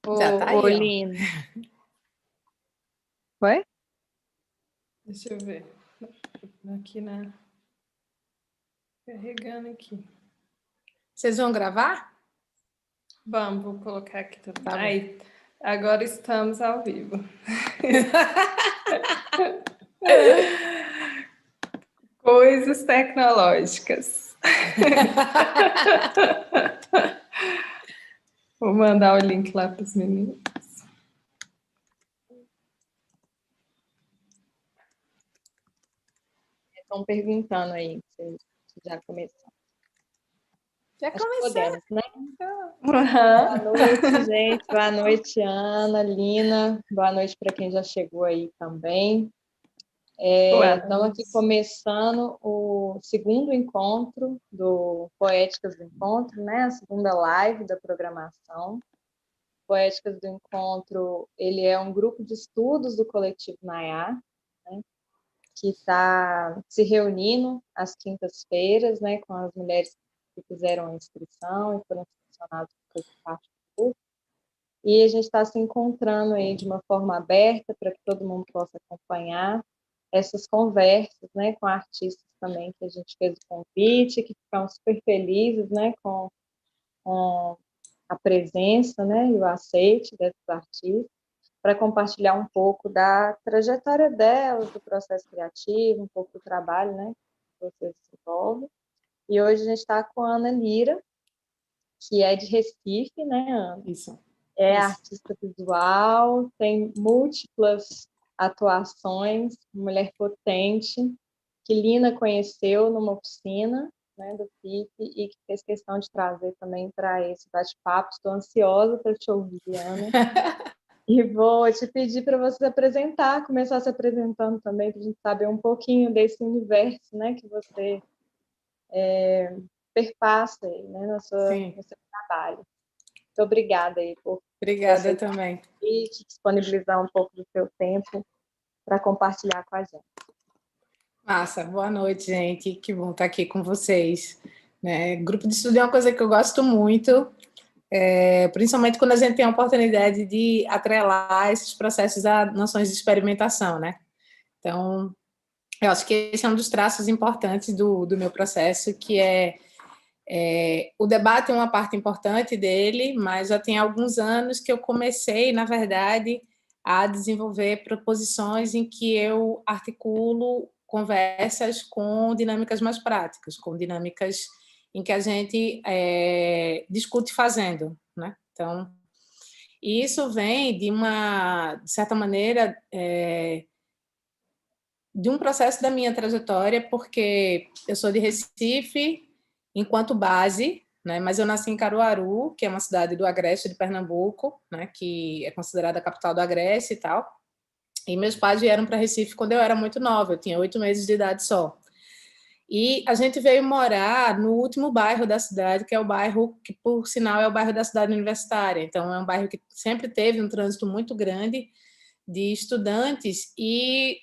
Já tá Ô, aí, ó. Lina. Oi? Deixa eu ver. Aqui na... Carregando aqui. Vocês vão gravar? Vamos, vou colocar aqui também. Tá bom. Aí, agora estamos ao vivo. Coisas tecnológicas. Vou mandar o link lá para os meninos. Estão perguntando aí, se já começou. Já Acho que começou. podemos, né? Uhum. Boa noite, gente. Boa noite, Ana, Lina. Boa noite para quem já chegou aí também. Estamos aqui começando o segundo encontro do Poéticas do Encontro, né? A segunda live da programação. Poéticas do Encontro, ele é um grupo de estudos do Coletivo Nayar, né? Que está se reunindo às quintas-feiras, né, com as mulheres que fizeram a inscrição e foram selecionadas para fazer parte do grupo. E a gente está se encontrando aí de uma forma aberta para que todo mundo possa acompanhar essas conversas, né, com artistas também que a gente fez o convite, que ficam super felizes, né, com a presença, né, e o aceite desses artistas, para compartilhar um pouco da trajetória delas, do processo criativo, um pouco do trabalho, né, que vocês desenvolvem. E hoje a gente está com a Ana Lira, que é de Recife, né, Ana? Isso. É artista visual, tem múltiplas atuações, mulher potente, que Lina conheceu numa oficina, né, do FIP, e que fez questão de trazer também para esse bate-papo. Estou ansiosa para te ouvir, Ana. E vou te pedir para você apresentar, começar se apresentando também, para a gente saber um pouquinho desse universo, né, que você perpassa aí, né, no seu trabalho. Muito obrigada aí por Obrigada também. E te disponibilizar um pouco do seu tempo para compartilhar com a gente. Massa, boa noite, gente. Que bom estar aqui com vocês. Né? Grupo de estudo é uma coisa que eu gosto muito, principalmente quando a gente tem a oportunidade de atrelar esses processos a noções de experimentação, né? Então, eu acho que esse é um dos traços importantes do meu processo, que o debate é uma parte importante dele, mas já tem alguns anos que eu comecei, na verdade, a desenvolver proposições em que eu articulo conversas com dinâmicas mais práticas, com dinâmicas em que a gente discute fazendo, né? Então, isso vem de certa maneira, de um processo da minha trajetória, porque eu sou de Recife, enquanto base, né, mas eu nasci em Caruaru, que é uma cidade do Agreste de Pernambuco, né, que é considerada a capital do Agreste e tal. E meus pais vieram para Recife quando eu era muito nova, eu tinha 8 meses de idade só. E a gente veio morar no último bairro da cidade, que é o bairro que, por sinal, é o bairro da cidade universitária. Então, é um bairro que sempre teve um trânsito muito grande de estudantes e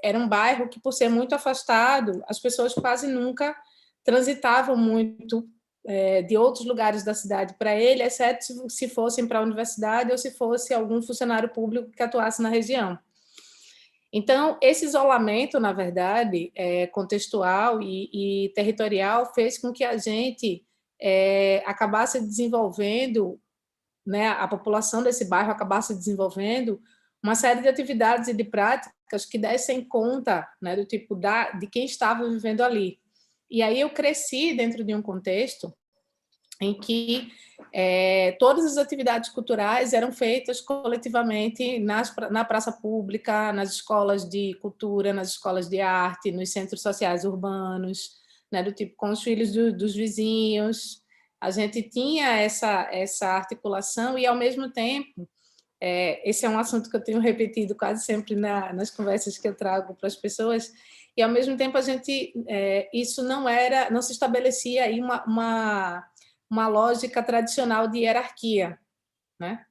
era um bairro que, por ser muito afastado, as pessoas quase nunca transitavam muito de outros lugares da cidade para ele, exceto se fossem para a universidade ou se fosse algum funcionário público que atuasse na região. Então, esse isolamento, na verdade, contextual e territorial, fez com que a gente acabasse desenvolvendo, né, a população desse bairro acabasse desenvolvendo uma série de atividades e de práticas que dessem conta, né, do tipo de quem estava vivendo ali. E aí eu cresci dentro de um contexto em que todas as atividades culturais eram feitas coletivamente na praça pública, nas escolas de cultura, nas escolas de arte, nos centros sociais urbanos, né, do tipo com os filhos dos vizinhos. A gente tinha essa articulação e, ao mesmo tempo, esse é um assunto que eu tenho repetido quase sempre nas conversas que eu trago para as pessoas, e, ao mesmo tempo, a gente isso não se estabelecia aí uma lógica tradicional de hierarquia, né?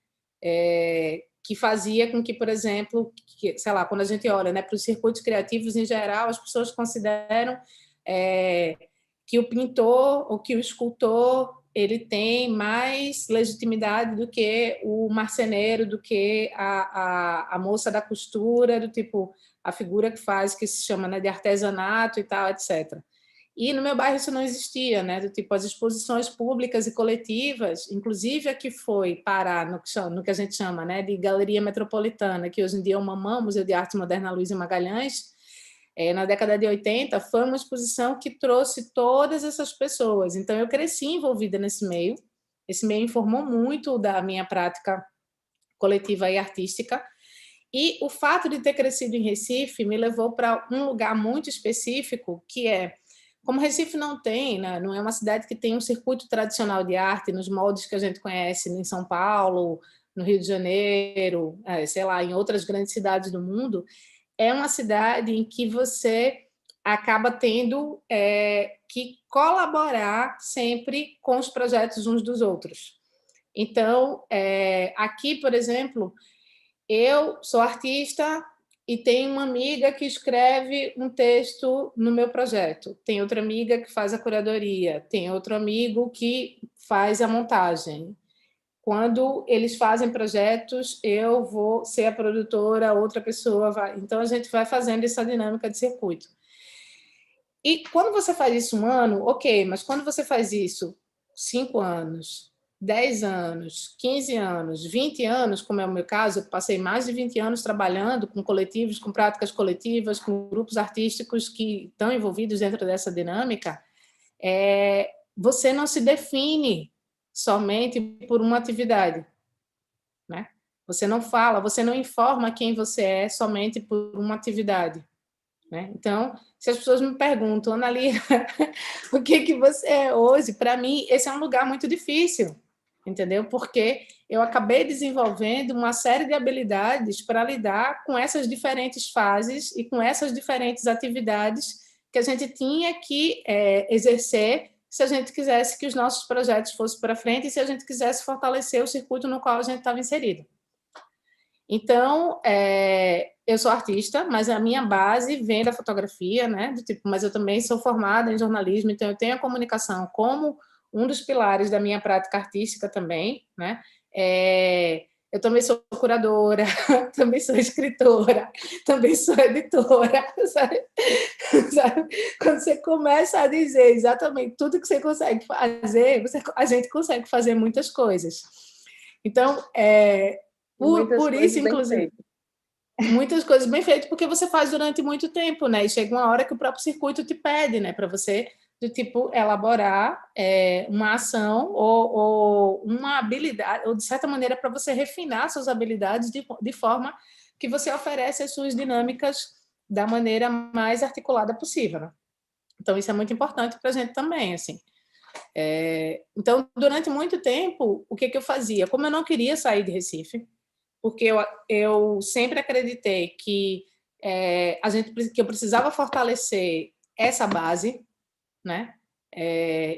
Que fazia com que, por exemplo, sei lá, quando a gente olha, né, para os circuitos criativos em geral, as pessoas consideram que o pintor ou que o escultor ele tem mais legitimidade do que o marceneiro, do que a moça da costura, do tipo, a figura que faz, que se chama, né, de artesanato e tal, etc. E no meu bairro isso não existia, né? Do tipo, as exposições públicas e coletivas, inclusive a que foi parar no que a gente chama, né, de Galeria Metropolitana, que hoje em dia é o MAMA, Museu de Arte Moderna Luiz Magalhães, na década de 80, foi uma exposição que trouxe todas essas pessoas. Então, eu cresci envolvida nesse meio. Esse meio informou muito da minha prática coletiva e artística. E o fato de ter crescido em Recife me levou para um lugar muito específico, que é, como Recife não tem, né, não é uma cidade que tem um circuito tradicional de arte nos moldes que a gente conhece em São Paulo, no Rio de Janeiro, sei lá, em outras grandes cidades do mundo, é uma cidade em que você acaba tendo que colaborar sempre com os projetos uns dos outros. Então, aqui, por exemplo, eu sou artista e tenho uma amiga que escreve um texto no meu projeto, tem outra amiga que faz a curadoria, tem outro amigo que faz a montagem. Quando eles fazem projetos, eu vou ser a produtora, outra pessoa vai. Então, a gente vai fazendo essa dinâmica de circuito. E quando você faz isso 1 ano, ok, mas quando você faz isso 5 anos, 10 anos, 15 anos, 20 anos, como é o meu caso, eu passei mais de 20 anos trabalhando com coletivos, com práticas coletivas, com grupos artísticos que estão envolvidos dentro dessa dinâmica, você não se define somente por uma atividade, né? Você não fala, você não informa quem você é somente por uma atividade, né? Então, se as pessoas me perguntam, Ana Lia, o que você é hoje? Para mim, esse é um lugar muito difícil, entendeu? Porque eu acabei desenvolvendo uma série de habilidades para lidar com essas diferentes fases e com essas diferentes atividades que a gente tinha que exercer se a gente quisesse que os nossos projetos fossem para frente e se a gente quisesse fortalecer o circuito no qual a gente estava inserido. Então, eu sou artista, mas a minha base vem da fotografia, né? Do tipo, mas eu também sou formada em jornalismo, então eu tenho a comunicação como um dos pilares da minha prática artística também, né? Eu também sou curadora, também sou escritora, também sou editora, sabe? Quando você começa a dizer exatamente tudo que você consegue fazer, a gente consegue fazer muitas coisas. Então, por isso, inclusive, muitas coisas bem feitas, porque você faz durante muito tempo, né? E chega uma hora que o próprio circuito te pede, né? Para você, do tipo, elaborar uma ação ou uma habilidade, ou de certa maneira, para você refinar suas habilidades de forma que você oferece as suas dinâmicas da maneira mais articulada possível, né? Então, isso é muito importante para a gente também, assim. Então, durante muito tempo, o que eu fazia? Como eu não queria sair de Recife, porque eu sempre acreditei que que eu precisava fortalecer essa base, né?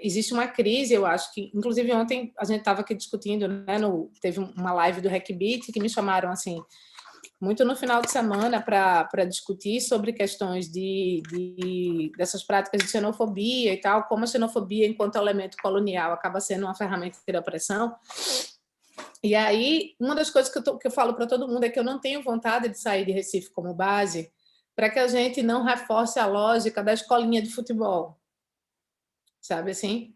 Existe uma crise, eu acho que, inclusive ontem a gente estava aqui discutindo, né? Teve uma live do Hackbeat que me chamaram assim muito no final de semana para discutir sobre questões dessas práticas de xenofobia e tal, como a xenofobia, enquanto elemento colonial, acaba sendo uma ferramenta de opressão. E aí, uma das coisas que eu falo para todo mundo é que eu não tenho vontade de sair de Recife como base para que a gente não reforce a lógica da escolinha de futebol, sabe assim?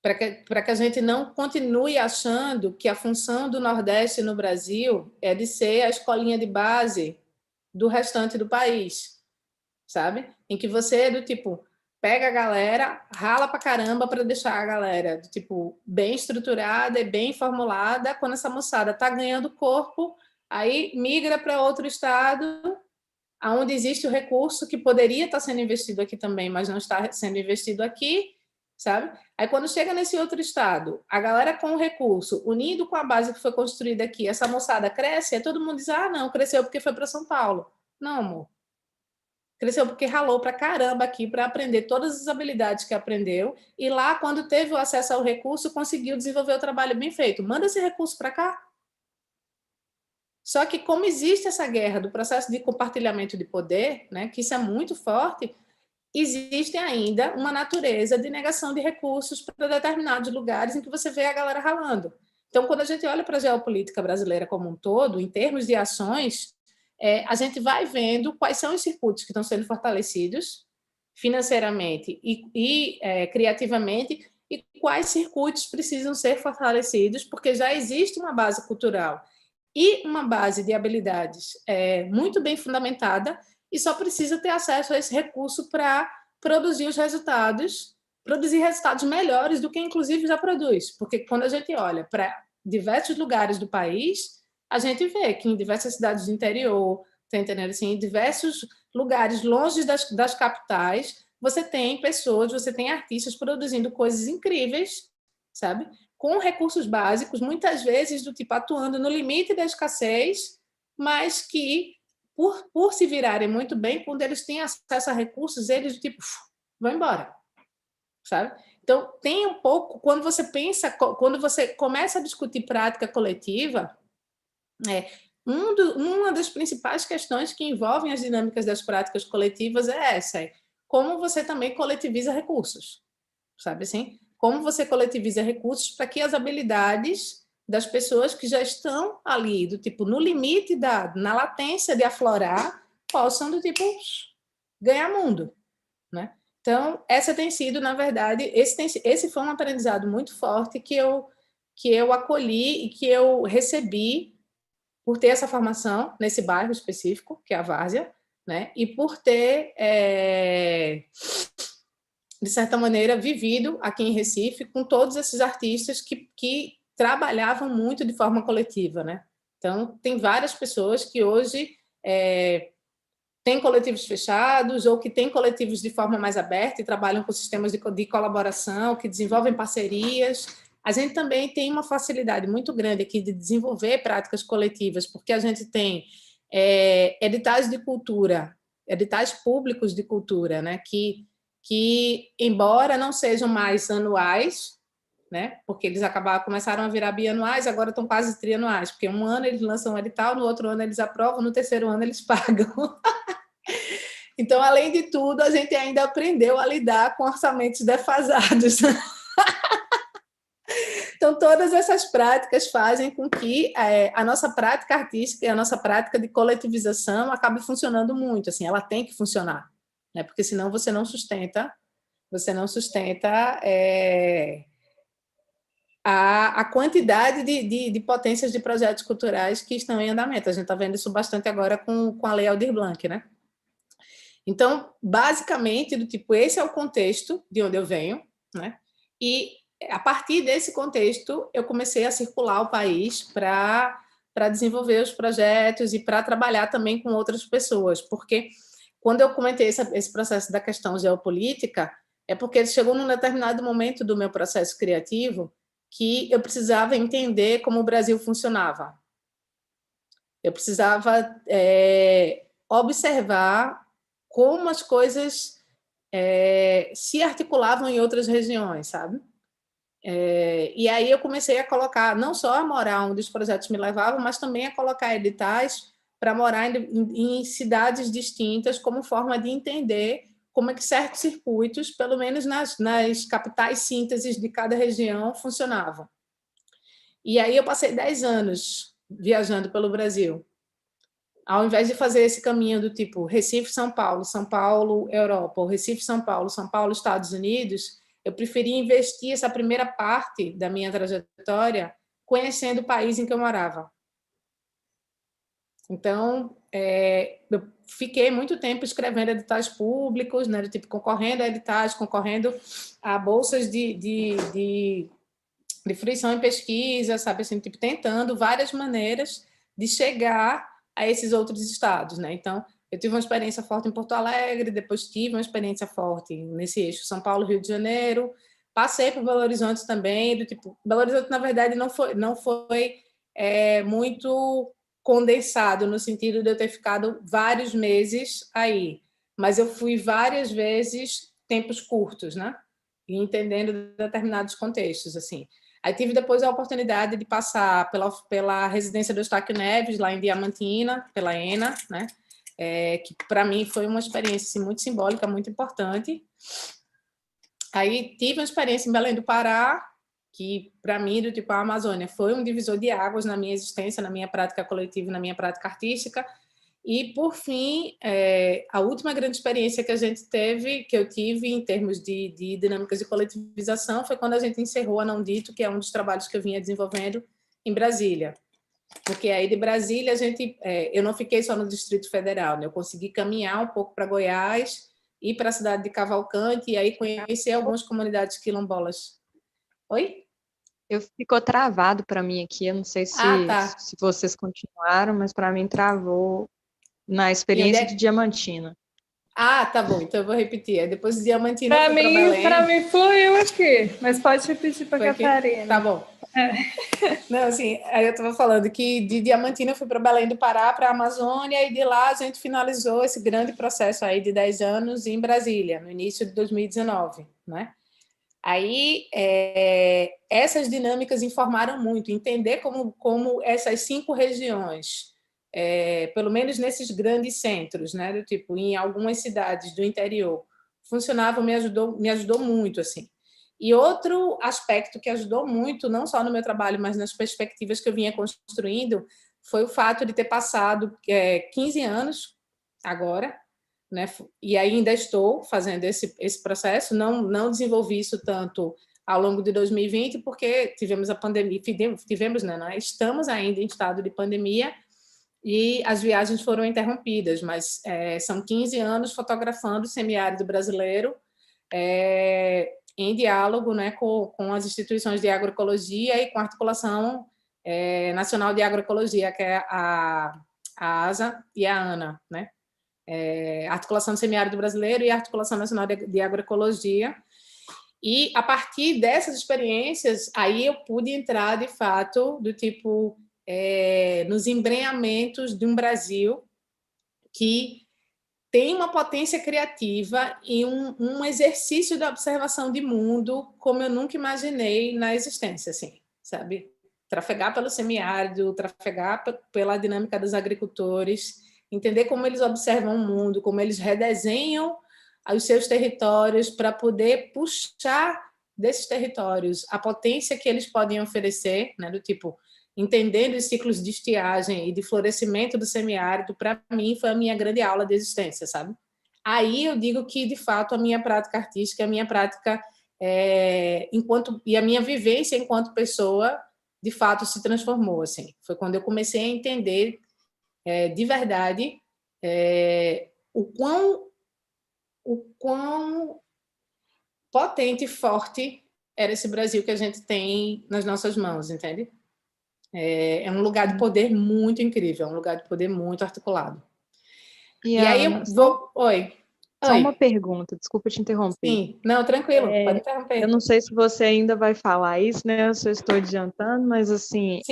Para que a gente não continue achando que a função do Nordeste no Brasil é de ser a escolinha de base do restante do país, sabe? Em que você é do tipo, pega a galera, rala pra caramba para deixar a galera do tipo bem estruturada e bem formulada. Quando essa moçada tá ganhando corpo, aí migra para outro estado, onde existe o recurso que poderia estar sendo investido aqui também, mas não está sendo investido aqui, sabe? Aí quando chega nesse outro estado, a galera com o recurso, unindo com a base que foi construída aqui, essa moçada cresce, aí todo mundo diz, não, cresceu porque foi para São Paulo. Não, amor. Cresceu porque ralou para caramba aqui para aprender todas as habilidades que aprendeu e lá, quando teve o acesso ao recurso, conseguiu desenvolver o trabalho bem feito. Manda esse recurso para cá. Só que como existe essa guerra do processo de compartilhamento de poder, né, que isso é muito forte, existe ainda uma natureza de negação de recursos para determinados lugares em que você vê a galera ralando. Então, quando a gente olha para a geopolítica brasileira como um todo, em termos de ações, a gente vai vendo quais são os circuitos que estão sendo fortalecidos financeiramente e criativamente, e quais circuitos precisam ser fortalecidos, porque já existe uma base cultural e uma base de habilidades muito bem fundamentada, e só precisa ter acesso a esse recurso para produzir resultados melhores do que, inclusive, já produz. Porque quando a gente olha para diversos lugares do país, a gente vê que em diversas cidades do interior, tá entendendo? Assim, em diversos lugares longe das capitais, você tem pessoas, você tem artistas produzindo coisas incríveis, sabe? Com recursos básicos, muitas vezes do tipo atuando no limite da escassez, mas que, por se virarem muito bem, quando eles têm acesso a recursos, eles, tipo, vão embora, sabe? Então, tem um pouco, quando você começa a discutir prática coletiva, uma das principais questões que envolvem as dinâmicas das práticas coletivas é essa, como você também coletiviza recursos, sabe assim? Como você coletiviza recursos para que as habilidades das pessoas que já estão ali, do tipo, no limite, na latência de aflorar, possam, do tipo, ganhar mundo, né? Então, essa tem sido, na verdade, esse foi um aprendizado muito forte que eu acolhi e que eu recebi por ter essa formação nesse bairro específico, que é a Várzea, né? E por ter, de certa maneira, vivido aqui em Recife com todos esses artistas que trabalhavam muito de forma coletiva, né? Então, tem várias pessoas que hoje têm coletivos fechados ou que têm coletivos de forma mais aberta e trabalham com sistemas de colaboração, que desenvolvem parcerias. A gente também tem uma facilidade muito grande aqui de desenvolver práticas coletivas, porque a gente tem editais de cultura, editais públicos de cultura, né, que embora não sejam mais anuais, né, porque eles começaram a virar bianuais, agora estão quase trianuais, porque um ano eles lançam um edital, no outro ano eles aprovam, no terceiro ano eles pagam. Então, além de tudo, a gente ainda aprendeu a lidar com orçamentos defasados. Então, todas essas práticas fazem com que a nossa prática artística e a nossa prática de coletivização acabe funcionando muito. Assim, ela tem que funcionar, né? Porque senão você não sustenta a quantidade de potências de projetos culturais que estão em andamento. A gente está vendo isso bastante agora com a Lei Aldir Blanc, né? Então, basicamente, do tipo, esse é o contexto de onde eu venho, né? E a partir desse contexto, eu comecei a circular o país para desenvolver os projetos e para trabalhar também com outras pessoas, porque quando eu comentei esse processo da questão geopolítica, é porque chegou num determinado momento do meu processo criativo que eu precisava entender como o Brasil funcionava. Eu precisava observar como as coisas se articulavam em outras regiões, sabe? E aí eu comecei a colocar, não só a morar onde os projetos me levavam, mas também a colocar editais para morar em cidades distintas, como forma de entender como é que certos circuitos, pelo menos nas capitais sínteses de cada região, funcionavam. E aí eu passei 10 anos viajando pelo Brasil. Ao invés de fazer esse caminho do tipo Recife, São Paulo, Europa, ou Recife, São Paulo, Estados Unidos, eu preferi investir essa primeira parte da minha trajetória conhecendo o país em que eu morava. Então, eu fiquei muito tempo escrevendo editais públicos, né, tipo, concorrendo a editais, concorrendo a bolsas de fruição em pesquisa, sabe, assim, tipo, tentando várias maneiras de chegar a esses outros estados, né? Então, eu tive uma experiência forte em Porto Alegre, depois tive uma experiência forte nesse eixo São Paulo, Rio de Janeiro, passei por Belo Horizonte também, do tipo, Belo Horizonte, na verdade, não foi muito condensado, no sentido de eu ter ficado vários meses aí, mas eu fui várias vezes tempos curtos, né? E entendendo determinados contextos, assim. Aí tive depois a oportunidade de passar pela residência do Eustáquio Neves, lá em Diamantina, pela ENA, né? que para mim foi uma experiência assim, muito simbólica, muito importante. Aí tive uma experiência em Belém do Pará, que para mim, do tipo, a Amazônia foi um divisor de águas na minha existência, na minha prática coletiva, na minha prática artística. E, por fim, a última grande experiência que a gente teve, que eu tive em termos de dinâmicas de coletivização, foi quando a gente encerrou a Não Dito, que é um dos trabalhos que eu vinha desenvolvendo em Brasília. Porque aí de Brasília, eu não fiquei só no Distrito Federal, né? Eu consegui caminhar um pouco para Goiás, ir para a cidade de Cavalcante e aí conhecer algumas comunidades quilombolas. Oi? Ficou travado para mim aqui, eu não sei Tá. se vocês continuaram, mas para mim travou na experiência de Diamantina. Tá bom, então eu vou repetir. Depois de Diamantina eu fui para Belém. Para mim fluiu aqui, mas pode repetir para a Catarina. Tá bom. Não, assim, aí eu estava falando que de Diamantina eu fui para Belém do Pará, para a Amazônia, e de lá a gente finalizou esse grande processo aí de 10 anos em Brasília, no início de 2019, né? Aí, essas dinâmicas informaram muito, entender como essas 5 regiões, pelo menos nesses grandes centros, né, do tipo, em algumas cidades do interior, funcionavam, me ajudou muito, assim. E outro aspecto que ajudou muito, não só no meu trabalho, mas nas perspectivas que eu vinha construindo, foi o fato de ter passado 15 anos agora, né? E ainda estou fazendo esse processo, não desenvolvi isso tanto ao longo de 2020, porque tivemos a pandemia, né? Estamos ainda em estado de pandemia e as viagens foram interrompidas, mas são 15 anos fotografando o semiárido brasileiro, em diálogo, né, com as instituições de agroecologia e com a articulação nacional de agroecologia, que é a ASA e a ANA, né? Articulação do Semiárido Brasileiro e a Articulação Nacional de Agroecologia. E, a partir dessas experiências, aí eu pude entrar, de fato, do tipo, nos embrenhamentos de um Brasil que tem uma potência criativa e um exercício de observação de mundo como eu nunca imaginei na existência, assim, sabe? Trafegar pelo semiárido, trafegar pela dinâmica dos agricultores, entender como eles observam o mundo, como eles redesenham os seus territórios para poder puxar desses territórios a potência que eles podem oferecer, né, do tipo, entendendo os ciclos de estiagem e de florescimento do semiárido, para mim foi a minha grande aula de existência, sabe? Aí eu digo que, de fato, a minha prática artística, a minha prática e a minha vivência enquanto pessoa, de fato, se transformou, assim. Foi quando eu comecei a entender de verdade o quão potente e forte era esse Brasil que a gente tem nas nossas mãos, entende? É um lugar de poder muito incrível, é um lugar de poder muito articulado. E aí eu vou... Oi. Só uma pergunta, desculpa te interromper. Sim, não, tranquilo, pode interromper. Eu não sei se você ainda vai falar isso, né? Se eu estou adiantando, mas assim,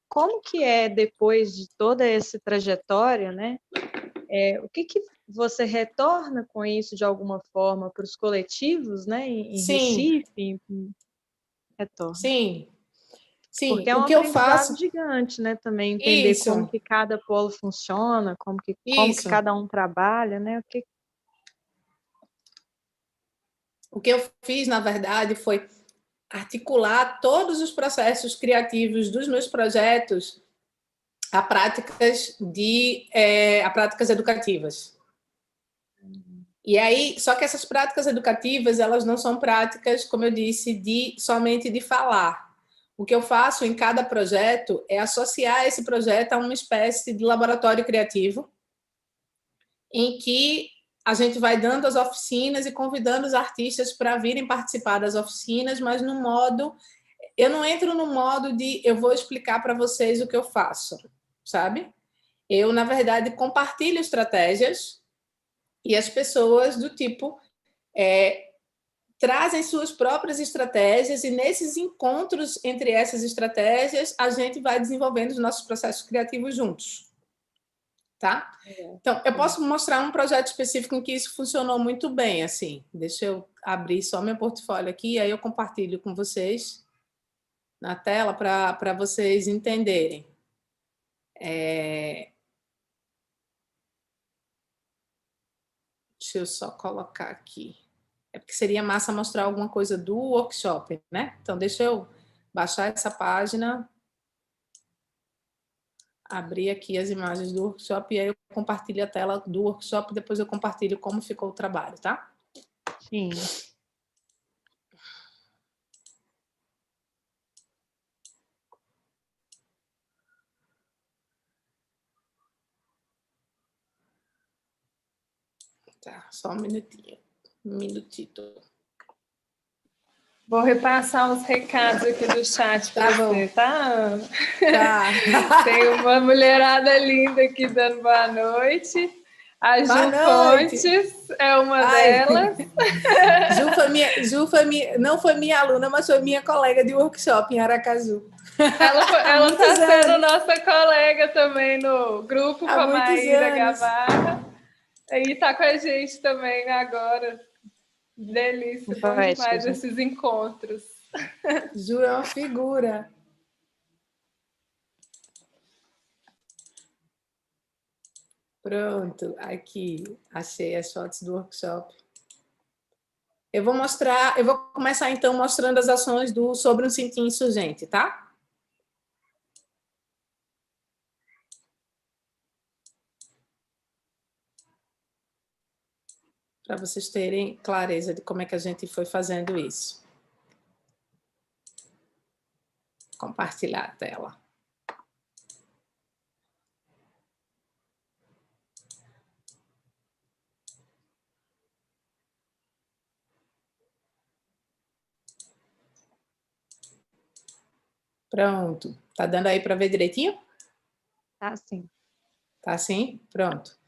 como que é depois de toda essa trajetória, né? O que você retorna com isso de alguma forma para os coletivos, né? Em Recife? Retorna. Sim. Porque é um aprendizado gigante, né? Também entender como que cada polo funciona, como que cada um trabalha, né? O que eu fiz, na verdade, foi articular todos os processos criativos dos meus projetos a práticas educativas. E aí, só que essas práticas educativas, elas não são práticas, como eu disse, somente de falar. O que eu faço em cada projeto é associar esse projeto a uma espécie de laboratório criativo, em que a gente vai dando as oficinas e convidando os artistas para virem participar das oficinas, mas no modo... Eu não entro no modo de eu vou explicar para vocês o que eu faço, sabe? Eu, na verdade, compartilho estratégias e as pessoas do tipo trazem suas próprias estratégias e nesses encontros entre essas estratégias a gente vai desenvolvendo os nossos processos criativos juntos. Tá? Então, eu posso mostrar um projeto específico em que isso funcionou muito bem, assim. Deixa eu abrir só meu portfólio aqui, aí eu compartilho com vocês na tela para vocês entenderem. Deixa eu só colocar aqui. É porque seria massa mostrar alguma coisa do workshop, né? Então, deixa eu baixar essa página, abrir aqui as imagens do workshop e aí eu compartilho a tela do workshop, depois eu compartilho como ficou o trabalho, tá? Sim. Tá, só um minutinho. Um minutito. Vou repassar uns recados aqui do chat para você, tá, Ana? Tá. Tem uma mulherada linda aqui dando boa noite. A Ju Fontes é uma delas. Não foi minha aluna, mas foi minha colega de workshop em Aracaju. Ela está sendo nossa colega também no grupo com a Maíra Gamarra. E está com a gente também agora. Delícia, bom demais esses encontros. Ju é uma figura. Pronto, aqui, achei as fotos do workshop. Eu vou começar então mostrando as ações sobre um sit-in insurgente, tá? Para vocês terem clareza de como é que a gente foi fazendo isso. Compartilhar a tela. Pronto. Tá dando aí para ver direitinho? Tá sim. Tá sim? Pronto.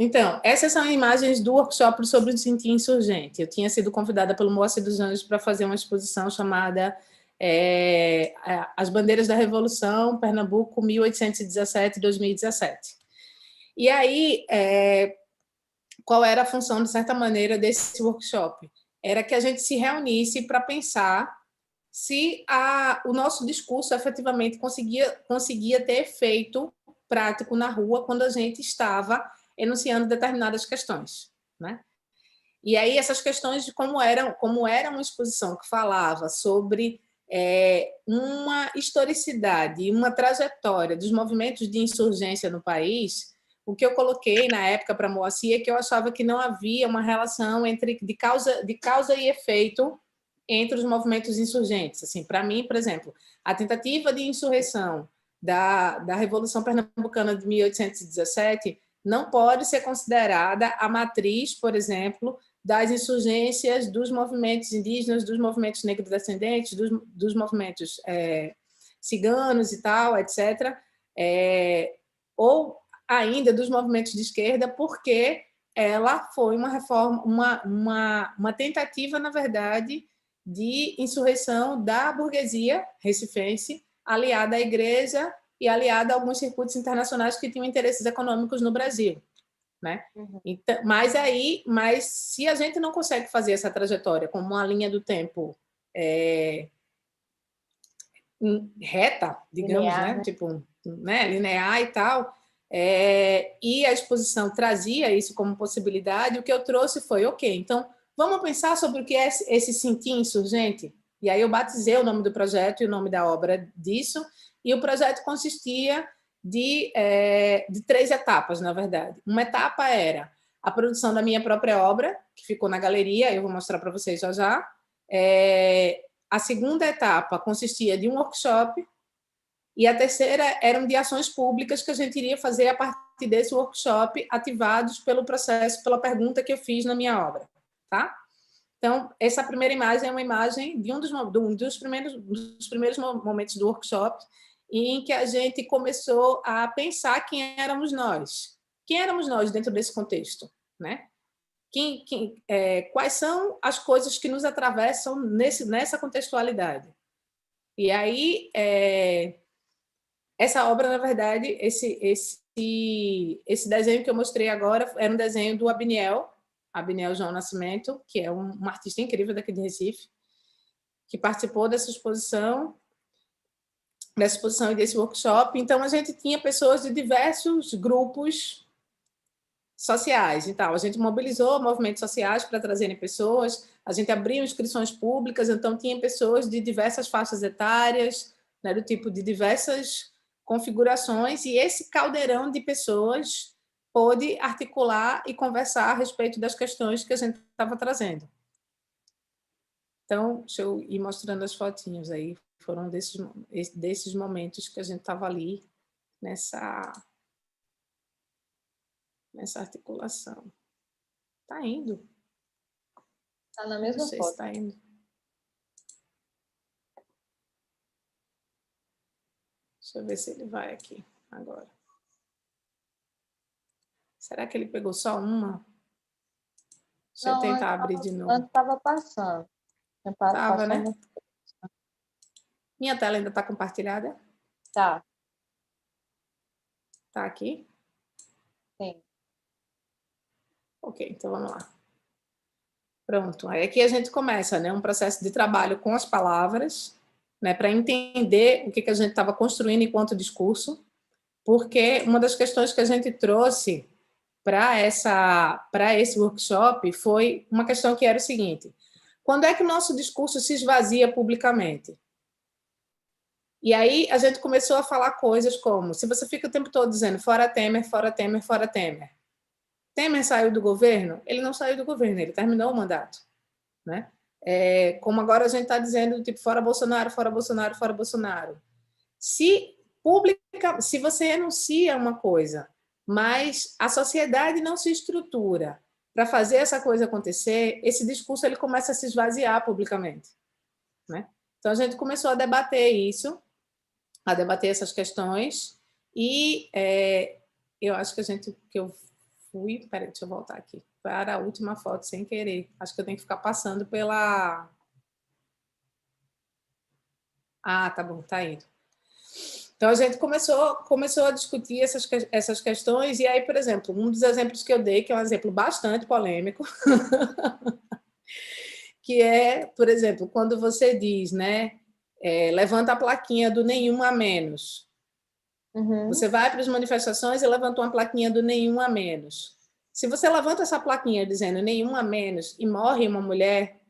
Então, essas são imagens do workshop sobre o sit-in insurgente. Eu tinha sido convidada pelo Moacir dos Anjos para fazer uma exposição chamada As Bandeiras da Revolução, Pernambuco, 1817-2017. E aí, qual era a função, de certa maneira, desse workshop? Era que a gente se reunisse para pensar se o nosso discurso efetivamente conseguia ter efeito prático na rua quando a gente estava enunciando determinadas questões, né? E aí essas questões de como era uma exposição que falava sobre uma historicidade e uma trajetória dos movimentos de insurgência no país, o que eu coloquei na época para Moacir é que eu achava que não havia uma relação de causa e efeito entre os movimentos insurgentes. Assim, para mim, por exemplo, a tentativa de insurreição da Revolução Pernambucana de 1817 não pode ser considerada a matriz, por exemplo, das insurgências dos movimentos indígenas, dos movimentos negro-descendentes, dos movimentos ciganos e tal, etc., ou ainda dos movimentos de esquerda, porque ela foi uma reforma, uma tentativa, na verdade, de insurreição da burguesia recifense, aliada à igreja e aliada a alguns circuitos internacionais que tinham interesses econômicos no Brasil, né? Então, mas se a gente não consegue fazer essa trajetória como uma linha do tempo reta, digamos, linear, né? Tipo, né? Linear e tal, e a exposição trazia isso como possibilidade, o que eu trouxe foi, ok, então vamos pensar sobre o que é esse sit-in insurgente? E aí eu batizei o nome do projeto e o nome da obra disso, e o projeto consistia de 3 etapas, na verdade. Uma etapa era a produção da minha própria obra, que ficou na galeria, eu vou mostrar para vocês já já. A segunda etapa consistia de um workshop, e a terceira eram de ações públicas que a gente iria fazer a partir desse workshop, ativados pelo processo, pela pergunta que eu fiz na minha obra. Tá? Então, essa primeira imagem é uma imagem de um dos primeiros momentos do workshop, em que a gente começou a pensar quem éramos nós. Quem éramos nós dentro desse contexto, né? Quais são as coisas que nos atravessam nessa contextualidade? E aí, essa obra, na verdade, esse desenho que eu mostrei agora era um desenho do Abniel João Nascimento, que é um artista incrível daqui de Recife, que participou dessa exposição e desse workshop. Então, a gente tinha pessoas de diversos grupos sociais e tal. A gente mobilizou movimentos sociais para trazerem pessoas, a gente abriu inscrições públicas, então tinha pessoas de diversas faixas etárias, né, do tipo de diversas configurações, e esse caldeirão de pessoas pôde articular e conversar a respeito das questões que a gente estava trazendo. Então, deixa eu ir mostrando as fotinhos aí. Foram desses momentos que a gente estava ali nessa articulação. Está indo. Está na mesma foto. Não sei se está indo. Deixa eu ver se ele vai aqui agora. Será que ele pegou só uma? Deixa eu tentar abrir de novo. Antes estava passando. Estava, né? Minha tela ainda está compartilhada? Tá. Tá aqui? Sim. Ok, então vamos lá. Pronto, aí aqui a gente começa, né, um processo de trabalho com as palavras, né, para entender o que a gente estava construindo enquanto discurso, porque uma das questões que a gente trouxe para esse workshop foi uma questão que era o seguinte: quando é que o nosso discurso se esvazia publicamente? E aí a gente começou a falar coisas como, se você fica o tempo todo dizendo fora Temer, fora Temer, fora Temer. Temer saiu do governo? Ele não saiu do governo, ele terminou o mandato, né? Como agora a gente está dizendo, tipo, fora Bolsonaro, fora Bolsonaro, fora Bolsonaro. Se você enuncia uma coisa, mas a sociedade não se estrutura para fazer essa coisa acontecer, esse discurso ele começa a se esvaziar publicamente, né? Então a gente começou a debater isso, a debater essas questões, e eu acho que eu fui, peraí, deixa eu voltar aqui, para a última foto sem querer, acho que eu tenho que ficar passando pela... Ah, tá bom, tá indo. Então, a gente começou a discutir essas questões, e aí, por exemplo, um dos exemplos que eu dei, que é um exemplo bastante polêmico, que é, por exemplo, quando você diz, né, levanta a plaquinha do nenhum a menos. Uhum. Você vai para as manifestações e levanta uma plaquinha do nenhum a menos. Se você levanta essa plaquinha dizendo nenhum a menos e morre uma mulher,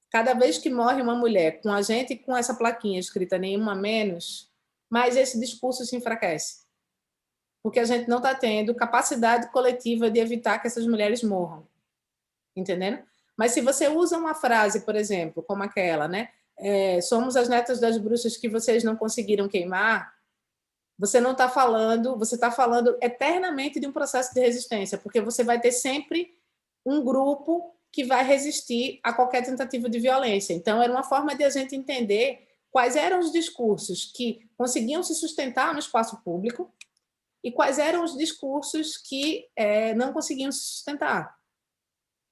cada vez que morre uma mulher com a gente com essa plaquinha escrita nenhum a menos, mas esse discurso se enfraquece. Porque a gente não está tendo capacidade coletiva de evitar que essas mulheres morram. Entendendo? Mas se você usa uma frase, por exemplo, como aquela, né? Somos as netas das bruxas que vocês não conseguiram queimar, você não está falando, você está falando eternamente de um processo de resistência, porque você vai ter sempre um grupo que vai resistir a qualquer tentativa de violência. Então, era uma forma de a gente entender quais eram os discursos que conseguiam se sustentar no espaço público e quais eram os discursos que não conseguiam se sustentar.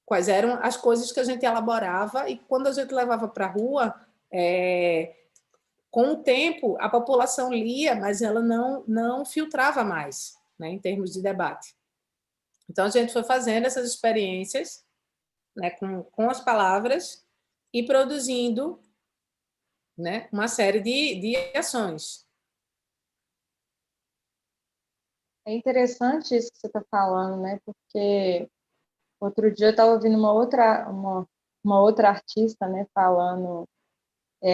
Quais eram as coisas que a gente elaborava e quando a gente levava para a rua, com o tempo, a população lia, mas ela não filtrava mais, né, em termos de debate. Então, a gente foi fazendo essas experiências, né, com as palavras e produzindo, né, uma série de ações. É interessante isso que você está falando, né? Porque outro dia eu estava ouvindo uma outra artista, né, falando,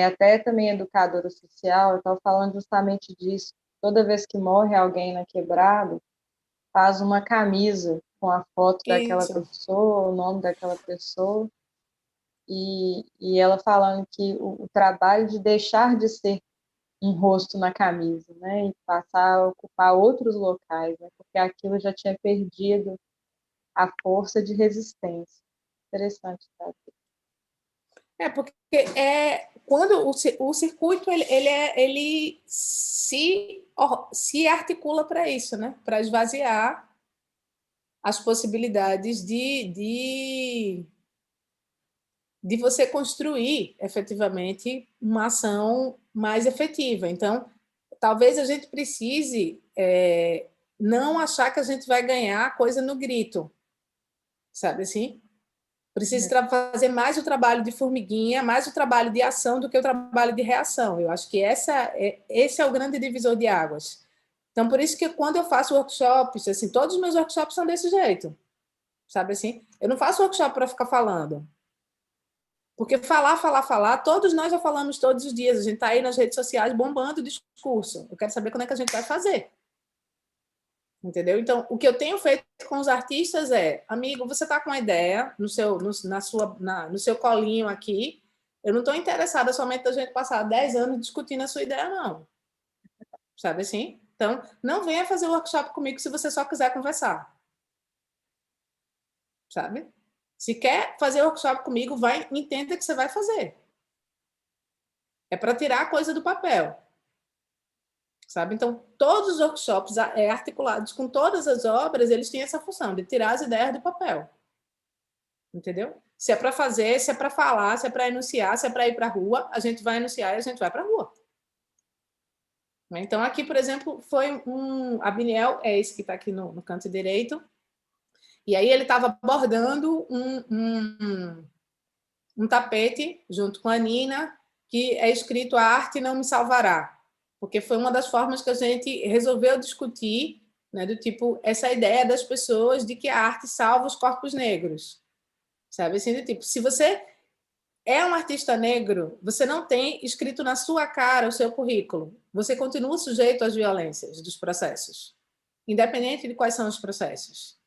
até também educadora social, eu estava falando justamente disso. Toda vez que morre alguém na quebrada, faz uma camisa com a foto daquela pessoa, o nome daquela pessoa, e ela falando que o trabalho de deixar de ser um rosto na camisa, né, e passar a ocupar outros locais, né, porque aquilo já tinha perdido a força de resistência. Interessante, tá? Porque quando o circuito ele se articula para isso, né? Para esvaziar as possibilidades de você construir efetivamente uma ação mais efetiva. Então, talvez a gente precise não achar que a gente vai ganhar coisa no grito, sabe assim? Precisa fazer mais o trabalho de formiguinha, mais o trabalho de ação do que o trabalho de reação. Eu acho que esse é o grande divisor de águas. Então, por isso que quando eu faço workshops, assim, todos os meus workshops são desse jeito. sabe assim? Eu não faço workshop para ficar falando. Porque falar, todos nós já falamos todos os dias. A gente está aí nas redes sociais bombando o discurso. Eu quero saber quando é que a gente vai fazer. Entendeu? Então, o que eu tenho feito com os artistas é, amigo, você está com uma ideia no seu colinho aqui, eu não estou interessada somente da gente passar 10 anos discutindo a sua ideia, não. Sabe assim? Então, não venha fazer workshop comigo se você só quiser conversar. Sabe? Se quer fazer workshop comigo, entenda que você vai fazer. É para tirar a coisa do papel. Sabe? Então, todos os workshops articulados com todas as obras, eles têm essa função de tirar as ideias do papel. Entendeu? Se é para fazer, se é para falar, se é para enunciar, se é para ir para a rua, a gente vai enunciar e a gente vai para a rua. Então, aqui, por exemplo, foi a Biniel, é esse que está aqui no canto direito, e aí ele estava bordando um tapete, junto com a Nina, que é escrito "A arte não me salvará", porque foi uma das formas que a gente resolveu discutir, né, do tipo, essa ideia das pessoas de que a arte salva os corpos negros. Sabe assim, do tipo, se você é um artista negro, você não tem escrito na sua cara o seu currículo. Você continua sujeito às violências dos processos, independente de quais são os processos.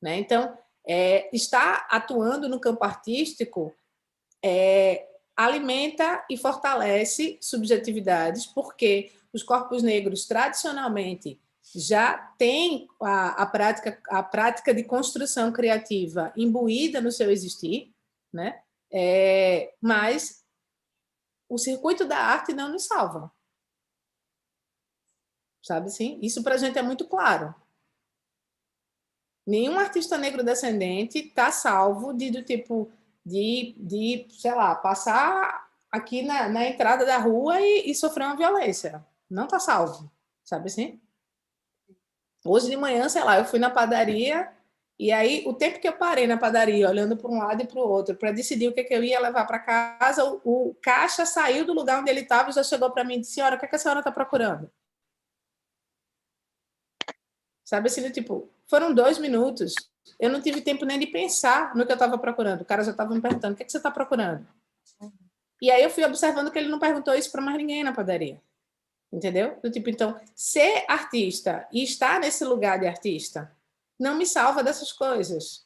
Né? Então, estar atuando no campo artístico alimenta e fortalece subjetividades, porque os corpos negros, tradicionalmente, já têm a prática de construção criativa imbuída no seu existir, né? Mas o circuito da arte não nos salva. Sabe assim? Isso para a gente é muito claro. Nenhum artista negro descendente está salvo do tipo de, sei lá, passar aqui na entrada da rua e sofrer uma violência. Não está salvo, sabe assim? Hoje de manhã, sei lá, eu fui na padaria e aí o tempo que eu parei na padaria, olhando para um lado e para o outro, para decidir o que eu ia levar para casa, o caixa saiu do lugar onde ele estava e já chegou para mim e disse: "Senhora, o que a senhora está procurando?" Sabe assim, tipo, foram 2 minutos. Eu não tive tempo nem de pensar no que eu estava procurando. O cara já estava me perguntando: "O que você está procurando?" E aí eu fui observando que ele não perguntou isso para mais ninguém na padaria. Entendeu? Do tipo, então, ser artista e estar nesse lugar de artista não me salva dessas coisas.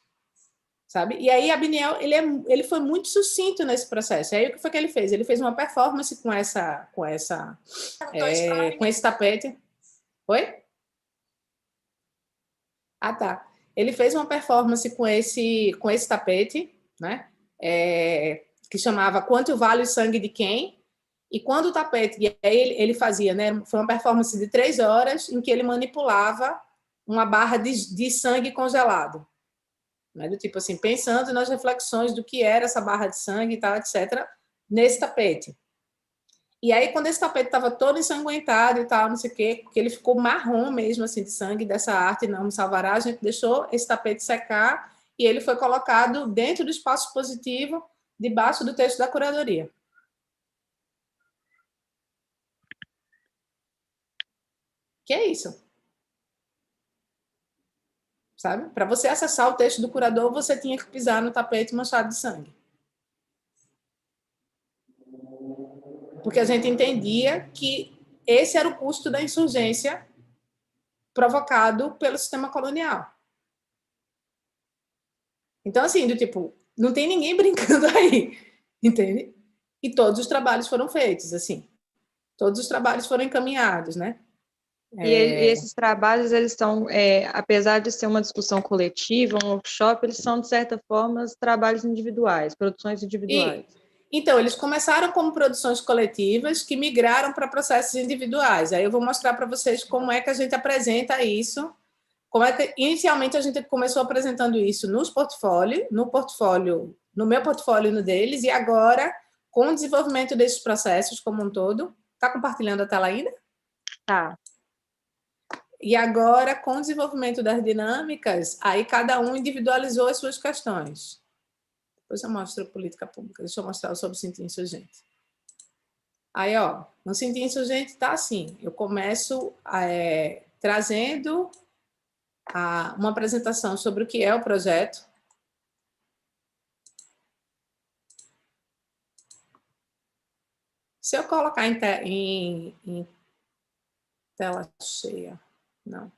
Sabe? E aí, Abniel, ele foi muito sucinto nesse processo. E aí, o que foi que ele fez? Ele fez uma performance com esse tapete. Oi? Ah, tá. Ele fez uma performance com esse tapete, né? Que chamava "Quanto Vale o Sangue de Quem?" E quando o tapete... E aí ele fazia, né? Foi uma performance de 3 horas em que ele manipulava uma barra de sangue congelado. Né? Do tipo assim, pensando nas reflexões do que era essa barra de sangue e tal, etc., nesse tapete. E aí, quando esse tapete estava todo ensanguentado e tal, não sei o quê, porque ele ficou marrom mesmo, assim, de sangue dessa arte não me salvará, a gente deixou esse tapete secar e ele foi colocado dentro do espaço expositivo, debaixo do texto da curadoria. Que é isso? Sabe? Para você acessar o texto do curador, você tinha que pisar no tapete manchado de sangue. Porque a gente entendia que esse era o custo da insurgência provocado pelo sistema colonial. Então, assim, do tipo, não tem ninguém brincando aí, entende? E todos os trabalhos foram feitos, assim. Todos os trabalhos foram encaminhados, né? E esses trabalhos, eles são, apesar de ser uma discussão coletiva, um workshop, eles são, de certa forma, trabalhos individuais, produções individuais. Então, eles começaram como produções coletivas que migraram para processos individuais. Aí eu vou mostrar para vocês como é que a gente apresenta isso. Como é que, inicialmente, a gente começou apresentando isso no meu portfólio e no deles, e agora, com o desenvolvimento desses processos como um todo. Está compartilhando a tela ainda? Tá. E agora, com o desenvolvimento das dinâmicas, aí cada um individualizou as suas questões. Depois eu mostro a política pública. Deixa eu mostrar sobre o Sentir Insurgente. Aí, ó, no Sentir Insurgente está assim. Eu começo trazendo uma apresentação sobre o que é o projeto, Se eu colocar em tela cheia, não.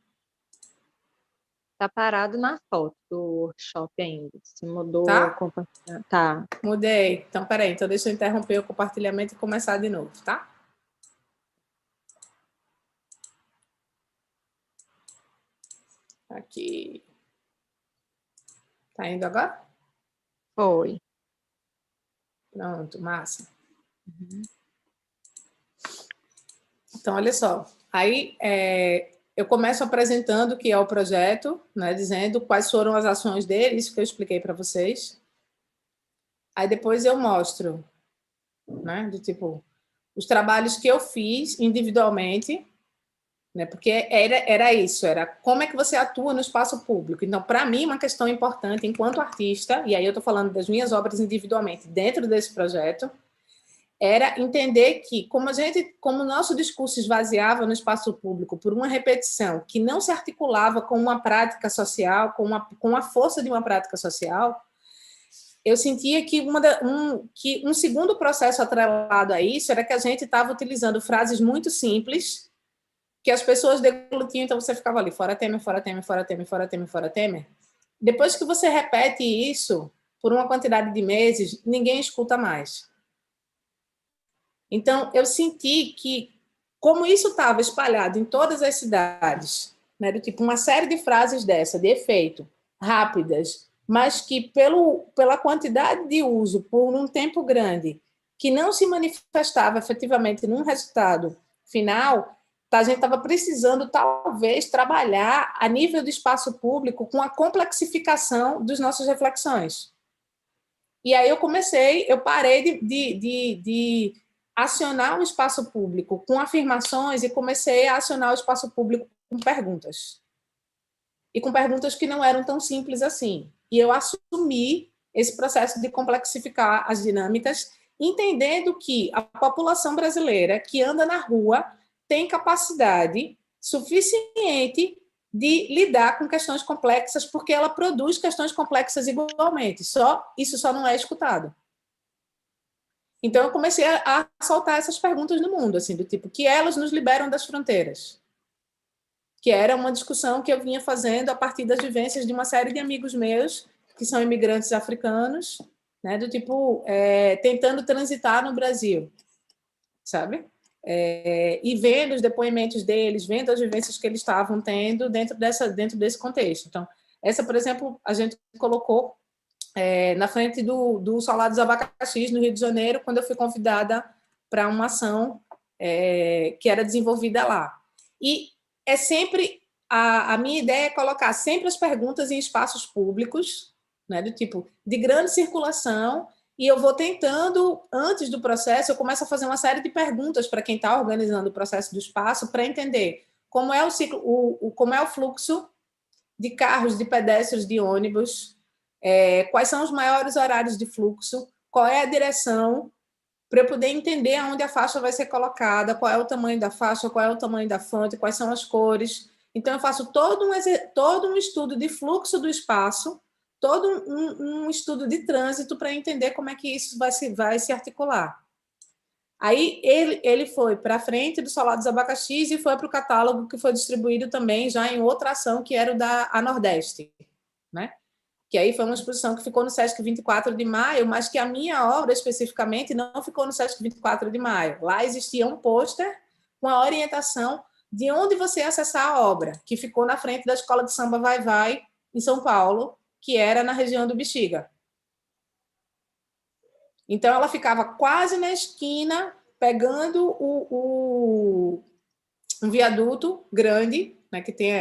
Tá parado na foto do workshop ainda. Se mudou, tá? Tá. Mudei. Então, peraí. Então, deixa eu interromper o compartilhamento e começar de novo, tá? Aqui. Tá indo agora? Foi. Pronto, massa. Então, olha só. Aí, eu começo apresentando o que é o projeto, né, dizendo quais foram as ações dele, isso que eu expliquei para vocês. Aí, depois eu mostro, né, do tipo, os trabalhos que eu fiz individualmente, né, porque era isso, era como é que você atua no espaço público. Então, para mim, uma questão importante, enquanto artista, e aí eu estou falando das minhas obras individualmente dentro desse projeto, era entender que, como o nosso discurso esvaziava no espaço público por uma repetição que não se articulava com uma prática social, com a força de uma prática social, eu sentia que um segundo processo atrelado a isso era que a gente estava utilizando frases muito simples, que as pessoas deglutiam, então você ficava ali, fora Temer, fora Temer, fora Temer, fora Temer, fora Temer. Depois que você repete isso por uma quantidade de meses, ninguém escuta mais. Então, eu senti que, como isso estava espalhado em todas as cidades, né, do tipo uma série de frases dessa, de efeito, rápidas, mas que pela quantidade de uso por um tempo grande, que não se manifestava efetivamente num resultado final, a gente estava precisando, talvez, trabalhar a nível do espaço público com a complexificação das nossas reflexões. E aí eu parei de acionar o espaço público com afirmações e comecei a acionar o espaço público com perguntas. E com perguntas que não eram tão simples assim. E eu assumi esse processo de complexificar as dinâmicas, entendendo que a população brasileira que anda na rua tem capacidade suficiente de lidar com questões complexas, porque ela produz questões complexas igualmente. Isso só não é escutado. Então, eu comecei a soltar essas perguntas no mundo, assim, do tipo, que elas nos liberam das fronteiras. Que era uma discussão que eu vinha fazendo a partir das vivências de uma série de amigos meus, que são imigrantes africanos, né, do tipo, tentando transitar no Brasil, sabe? E vendo os depoimentos deles, vendo as vivências que eles estavam tendo dentro desse contexto. Então, essa, por exemplo, a gente colocou na frente do Solar dos Abacaxis, no Rio de Janeiro, quando eu fui convidada para uma ação que era desenvolvida lá. E é sempre, a minha ideia é colocar sempre as perguntas em espaços públicos, né, do tipo, de grande circulação, e eu vou tentando, antes do processo, eu começo a fazer uma série de perguntas para quem está organizando o processo do espaço, para entender como é o ciclo, como é o fluxo de carros, de pedestres, de ônibus, quais são os maiores horários de fluxo, qual é a direção, para eu poder entender aonde a faixa vai ser colocada, qual é o tamanho da faixa, qual é o tamanho da fonte, quais são as cores. Então, eu faço todo um estudo de fluxo do espaço, todo um estudo de trânsito para entender como é que isso vai se articular. Aí ele foi para frente do Solar dos Abacaxis e foi para o catálogo que foi distribuído também já em outra ação, que era o da Nordeste, né? Que aí foi uma exposição que ficou no Sesc 24 de maio, mas que a minha obra, especificamente, não ficou no Sesc 24 de maio. Lá existia um pôster com a orientação de onde você acessar a obra, que ficou na frente da Escola de Samba Vai Vai, em São Paulo, que era na região do Bexiga. Então, ela ficava quase na esquina, pegando um viaduto grande, né, que tem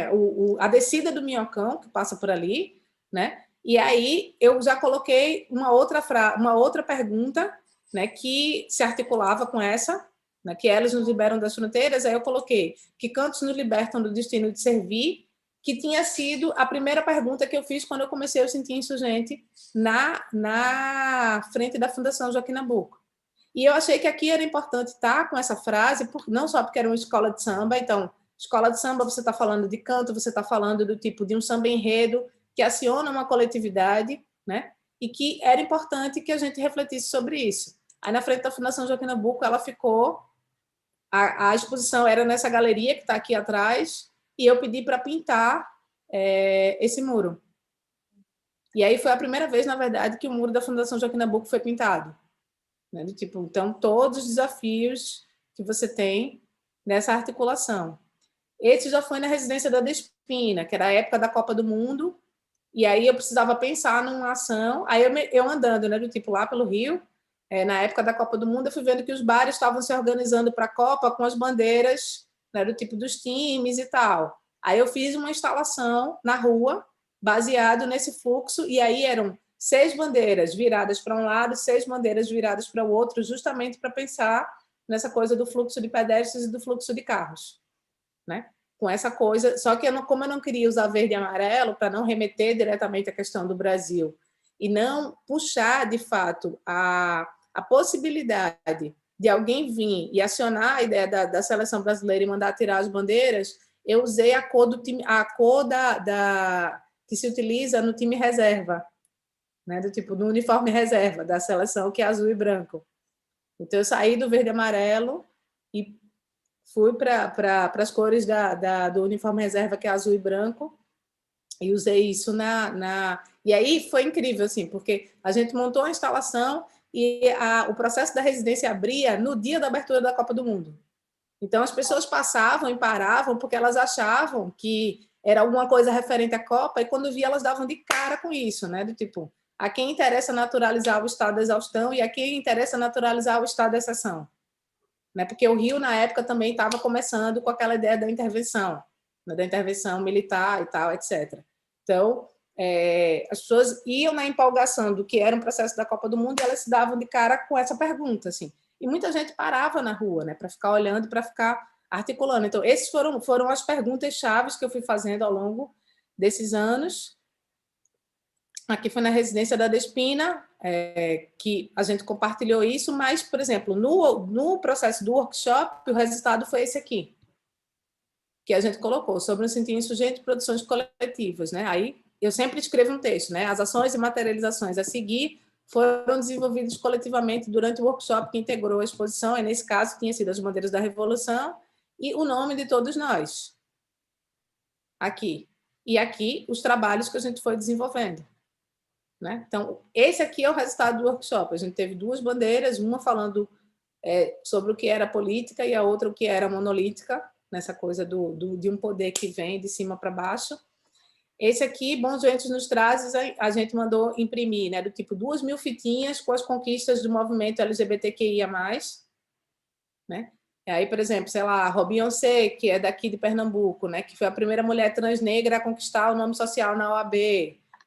a descida do Minhocão, que passa por ali, né? E aí eu já coloquei uma outra pergunta, né, que se articulava com essa, né, que elas nos liberam das fronteiras. Aí eu coloquei que cantos nos libertam do destino de servir, que tinha sido a primeira pergunta que eu fiz quando eu comecei a sentir insurgente na frente da Fundação Joaquim Nabuco. E eu achei que aqui era importante estar com essa frase, não só porque era uma escola de samba. Então, escola de samba, você está falando de canto, você está falando do tipo de um samba enredo que aciona uma coletividade, né? E que era importante que a gente refletisse sobre isso. Aí, na frente da Fundação Joaquim Nabuco, ela ficou... A exposição era nessa galeria que está aqui atrás, e eu pedi para pintar esse muro. E aí foi a primeira vez, na verdade, que o muro da Fundação Joaquim Nabuco foi pintado. Né? Então, todos os desafios que você tem nessa articulação. Esse já foi na residência da Despina, que era a época da Copa do Mundo, e aí eu precisava pensar numa ação, aí eu andando, né, lá pelo Rio, na época da Copa do Mundo, eu fui vendo que os bares estavam se organizando para a Copa com as bandeiras, né, dos times e tal. Aí eu fiz uma instalação na rua, baseado nesse fluxo, e aí eram 6 bandeiras viradas para um lado, 6 bandeiras viradas para o outro, justamente para pensar nessa coisa do fluxo de pedestres e do fluxo de carros. Né? Com essa coisa, só que como eu não queria usar verde e amarelo para não remeter diretamente à questão do Brasil e não puxar, de fato, a possibilidade de alguém vir e acionar a ideia da seleção brasileira e mandar tirar as bandeiras, eu usei a cor do time, que se utiliza no time reserva, né? No uniforme reserva da seleção, que é azul e branco. Então, eu saí do verde e amarelo e fui para as cores do uniforme reserva, que é azul e branco, e usei isso E aí foi incrível, assim, porque a gente montou a instalação e o processo da residência abria no dia da abertura da Copa do Mundo. Então, as pessoas passavam e paravam porque elas achavam que era alguma coisa referente à Copa, e quando via, elas davam de cara com isso, né? A quem interessa naturalizar o estado de exaustão e a quem interessa naturalizar o estado de exceção. Né? Porque o Rio, na época, também estava começando com aquela ideia da intervenção, né? Da intervenção militar e tal, etc. Então, as pessoas iam na empolgação do que era um processo da Copa do Mundo e elas se davam de cara com essa pergunta, assim. E muita gente parava na rua, né? Para ficar olhando, para ficar articulando. Então, esses foram as perguntas chaves que eu fui fazendo ao longo desses anos. Aqui foi na residência da Despina, que a gente compartilhou isso, mas, por exemplo, no processo do workshop, o resultado foi esse aqui, que a gente colocou, sobre o sentido insurgente de produções coletivas. Né? Aí eu sempre escrevo um texto, né? As ações e materializações a seguir foram desenvolvidas coletivamente durante o workshop que integrou a exposição, e nesse caso tinha sido as bandeiras da Revolução e o nome de todos nós. Aqui. E aqui os trabalhos que a gente foi desenvolvendo. Né? Então, esse aqui é o resultado do workshop. A gente teve 2 bandeiras, uma falando sobre o que era política e a outra o que era monolítica, nessa coisa de um poder que vem de cima para baixo. Esse aqui, Bons Ventos nos Trazes, a gente mandou imprimir, né? 2.000 fitinhas com as conquistas do movimento LGBTQIA+. Né? E aí, por exemplo, sei lá, a Beyoncé, que é daqui de Pernambuco, né? Que foi a primeira mulher transnegra a conquistar o nome social na OAB.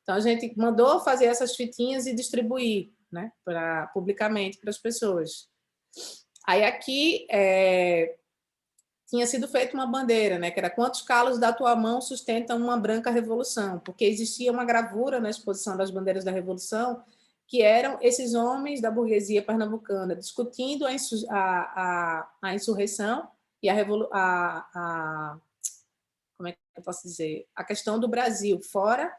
Então, a gente mandou fazer essas fitinhas e distribuir, né? Publicamente para as pessoas. Aí, aqui, tinha sido feita uma bandeira, né? Que era quantos calos da tua mão sustentam uma branca revolução, porque existia uma gravura na exposição das bandeiras da Revolução, que eram esses homens da burguesia pernambucana discutindo a insurreição e como é que eu posso dizer? A questão do Brasil fora,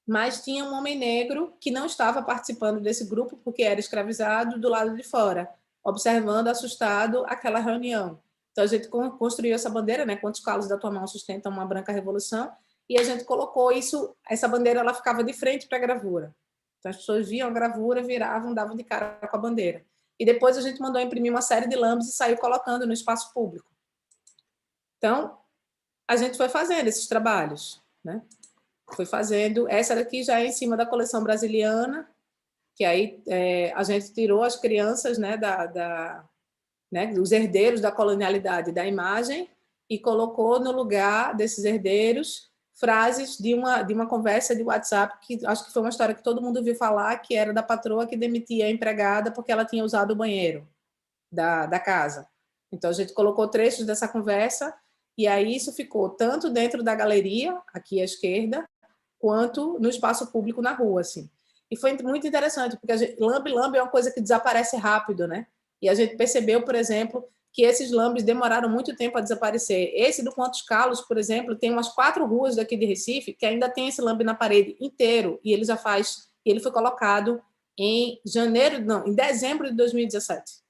mas tinha um homem negro que não estava participando desse grupo porque era escravizado do lado de fora, observando assustado aquela reunião. Então, a gente construiu essa bandeira, né? Quantos calos da tua mão sustentam uma branca revolução? E a gente colocou isso, essa bandeira ela ficava de frente para a gravura. Então, as pessoas viam a gravura, viravam, davam de cara com a bandeira. E depois a gente mandou imprimir uma série de lambes e saiu colocando no espaço público. Então, a gente foi fazendo esses trabalhos, né? Foi fazendo, essa daqui já é em cima da coleção brasiliana, que aí a gente tirou as crianças, né, né, os herdeiros da colonialidade da imagem e colocou no lugar desses herdeiros frases de uma conversa de WhatsApp, que acho que foi uma história que todo mundo ouviu falar, que era da patroa que demitia a empregada porque ela tinha usado o banheiro da casa. Então, a gente colocou trechos dessa conversa e aí isso ficou tanto dentro da galeria, aqui à esquerda, quanto no espaço público na rua, assim. E foi muito interessante, porque lambe-lambe é uma coisa que desaparece rápido, né? E a gente percebeu, por exemplo, que esses lambes demoraram muito tempo a desaparecer. Esse do Quantos Calos, por exemplo, tem umas 4 ruas daqui de Recife que ainda tem esse lambe na parede inteiro, e ele foi colocado em dezembro de 2017.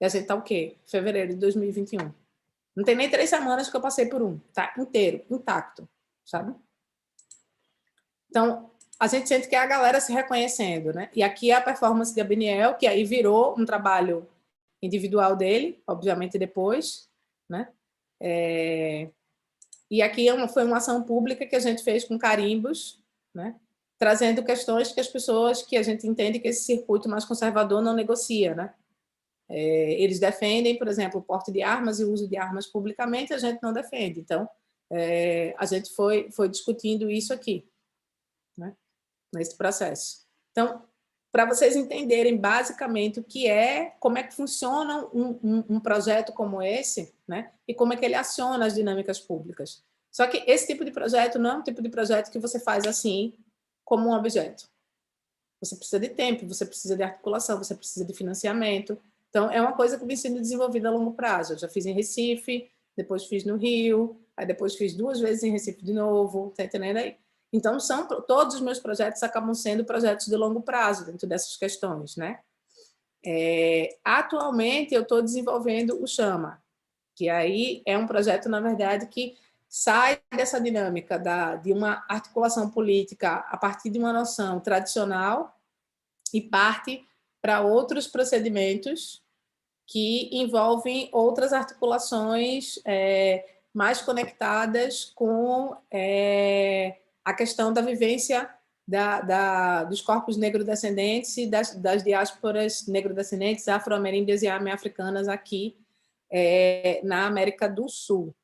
E a gente está o quê? Fevereiro de 2021. Não tem nem 3 semanas que eu passei por um. Tá inteiro, intacto, sabe? Então, a gente sente que é a galera se reconhecendo, né? E aqui é a performance de Abniel, que aí virou um trabalho individual dele, obviamente depois, né? E aqui foi uma ação pública que a gente fez com carimbos, né? Trazendo questões que as pessoas, que a gente entende que esse circuito mais conservador não negocia, né? Eles defendem, por exemplo, o porte de armas e o uso de armas publicamente, a gente não defende. Então, a gente foi discutindo isso aqui, né? Nesse processo. Então, para vocês entenderem basicamente o que como é que funciona um projeto como esse, né? E como é que ele aciona as dinâmicas públicas. Só que esse tipo de projeto não é um tipo de projeto que você faz assim, como um objeto. Você precisa de tempo, você precisa de articulação, você precisa de financiamento. Então, é uma coisa que vem sendo desenvolvida a longo prazo. Eu já fiz em Recife, depois fiz no Rio, aí depois fiz 2 vezes em Recife de novo, tá entendendo aí? Então, todos os meus projetos acabam sendo projetos de longo prazo dentro dessas questões, né? Atualmente, eu estou desenvolvendo o Chama, que aí é um projeto, na verdade, que sai dessa dinâmica de uma articulação política a partir de uma noção tradicional e parte para outros procedimentos que envolvem outras articulações mais conectadas com a questão da vivência dos corpos negro-descendentes e das diásporas negro-descendentes, afro-ameríndias e africanas aqui na América do Sul.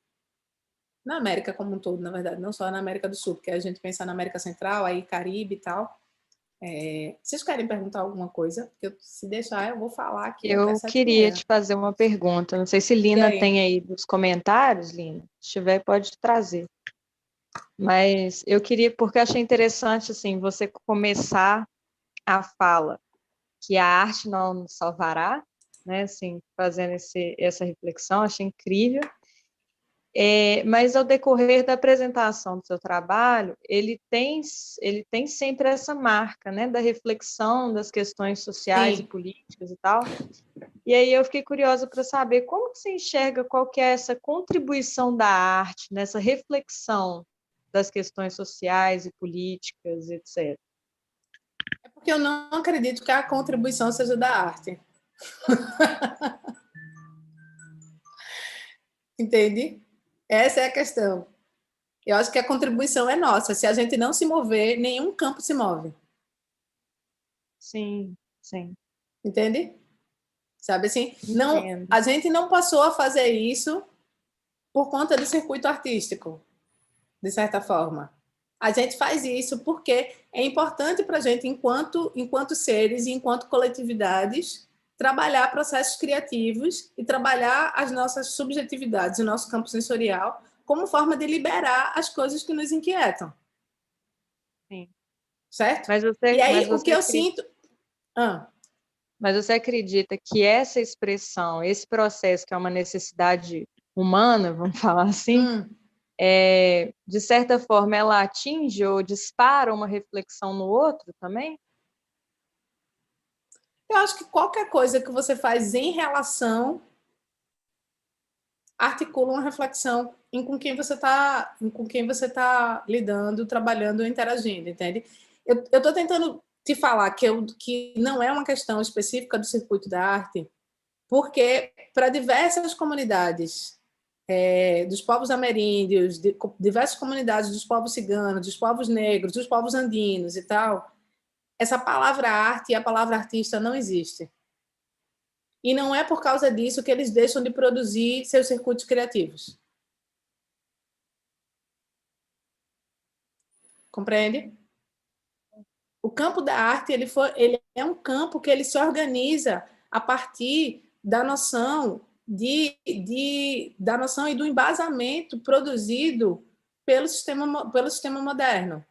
Na América como um todo, na verdade, não só na América do Sul, porque a gente pensa na América Central, aí Caribe e tal. Vocês querem perguntar alguma coisa? Porque se deixar, eu vou falar aqui. Eu queria te fazer uma pergunta. Não sei se Lina tem aí nos comentários, Lina. Se tiver, pode trazer. Mas eu queria, porque eu achei interessante assim, você começar a fala que a arte não nos salvará, né? Assim, fazendo essa reflexão, achei incrível. Mas ao decorrer da apresentação do seu trabalho, ele tem sempre essa marca, né, da reflexão das questões sociais Sim. E políticas e tal. E aí eu fiquei curiosa para saber como que você enxerga qual que é essa contribuição da arte nessa reflexão das questões sociais e políticas, etc. É porque eu não acredito que a contribuição seja da arte. Entende? Essa é a questão. Eu acho que a contribuição é nossa. Se a gente não se mover, nenhum campo se move. Sim, sim. Entende? Sabe assim? Não, a gente não passou a fazer isso por conta do circuito artístico, de certa forma. A gente faz isso porque é importante para a gente, enquanto seres e enquanto coletividades, trabalhar processos criativos e trabalhar as nossas subjetividades, o nosso campo sensorial, como forma de liberar as coisas que nos inquietam. Sim. Certo? E aí, o que eu sinto... Mas você acredita que essa expressão, esse processo, que é uma necessidade humana, vamos falar assim, de certa forma, ela atinge ou dispara uma reflexão no outro também? Eu acho que qualquer coisa que você faz em relação articula uma reflexão com quem você está lidando, trabalhando, interagindo, entende? Eu estou tentando te falar que não é uma questão específica do circuito da arte, porque para diversas comunidades dos povos ameríndios, diversas comunidades dos povos ciganos, dos povos negros, dos povos andinos e tal, essa palavra arte e a palavra artista não existe. E não é por causa disso que eles deixam de produzir seus circuitos criativos. Compreende? O campo da arte ele é um campo que ele se organiza a partir da noção da noção e do embasamento produzido pelo sistema moderno.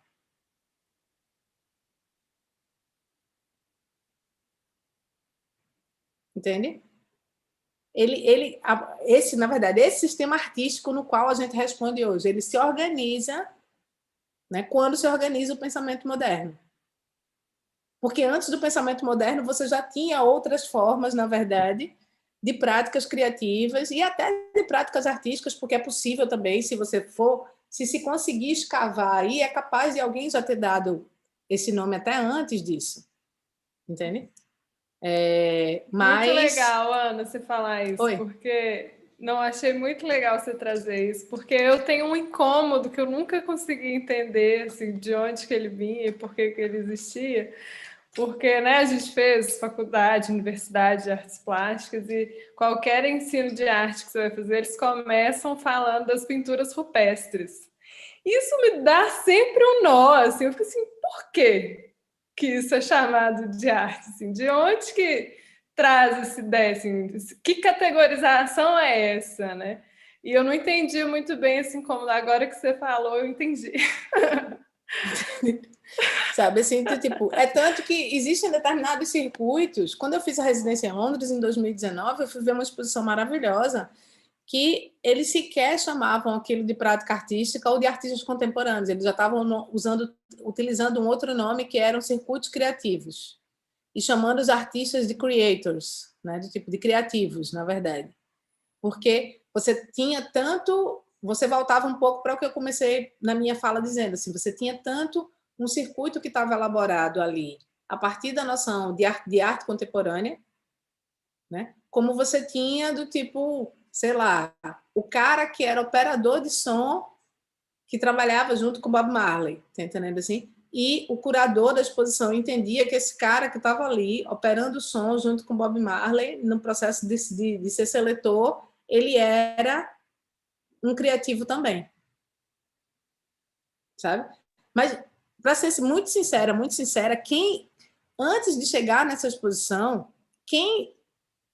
Entende? Na verdade, esse sistema artístico no qual a gente responde hoje, ele se organiza, né, quando se organiza o pensamento moderno. Porque antes do pensamento moderno, você já tinha outras formas, na verdade, de práticas criativas e até de práticas artísticas, porque é possível também, se você for, se conseguir escavar aí, é capaz de alguém já ter dado esse nome até antes disso. Entende? Muito legal, Ana, você falar isso, Oi. porque não achei muito legal você trazer isso, porque eu tenho um incômodo que eu nunca consegui entender assim, de onde que ele vinha e por que ele existia. Porque, né, a gente fez faculdade, universidade de artes plásticas e qualquer ensino de arte que você vai fazer, eles começam falando das pinturas rupestres. Isso me dá sempre um nó, assim, eu fico assim, por quê que isso é chamado de arte? Assim, de onde que traz essa ideia? Assim, que categorização é essa, né? E eu não entendi muito bem, assim, como agora que você falou, eu entendi. Sabe, assim, tipo, é tanto que existem determinados circuitos. Quando eu fiz a residência em Londres, em 2019, eu fui ver uma exposição maravilhosa que eles sequer chamavam aquilo de prática artística ou de artistas contemporâneos. Eles já estavam utilizando um outro nome, que eram circuitos criativos, e chamando os artistas de creators, né, de tipo de criativos, na verdade. Porque você tinha tanto... Você voltava um pouco para o que eu comecei na minha fala dizendo, assim, você tinha tanto um circuito que estava elaborado ali a partir da noção de arte contemporânea, né? Como você tinha do tipo, sei lá, o cara que era operador de som que trabalhava junto com Bob Marley, tá entendendo assim? E o curador da exposição entendia que esse cara que estava ali operando o som junto com Bob Marley no processo de ser seletor, ele era um criativo também, sabe? Mas para ser muito sincera, quem antes de chegar nessa exposição,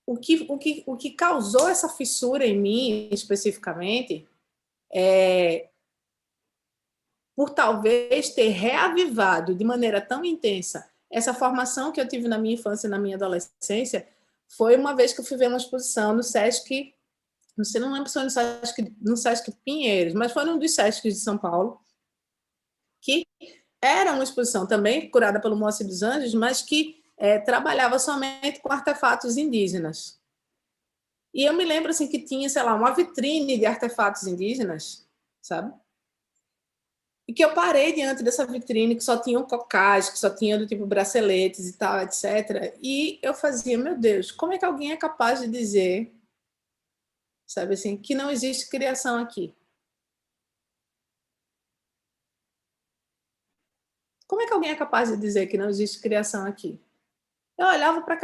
o que causou essa fissura em mim especificamente por talvez ter reavivado de maneira tão intensa essa formação que eu tive na minha infância e na minha adolescência, foi uma vez que eu fui ver uma exposição no Sesc, não lembro se foi no Sesc Pinheiros, mas foi num dos Sescs de São Paulo, que era uma exposição também curada pelo Moacir dos Anjos, mas que trabalhava somente com artefatos indígenas. E eu me lembro assim que tinha, sei lá, uma vitrine de artefatos indígenas, sabe? E que eu parei diante dessa vitrine que só tinham cocais, que só tinha do tipo braceletes e tal, etc. E eu fazia, meu Deus, como é que alguém é capaz de dizer, sabe assim, que não existe criação aqui? Como é que alguém é capaz de dizer que não existe criação aqui? Eu olhava para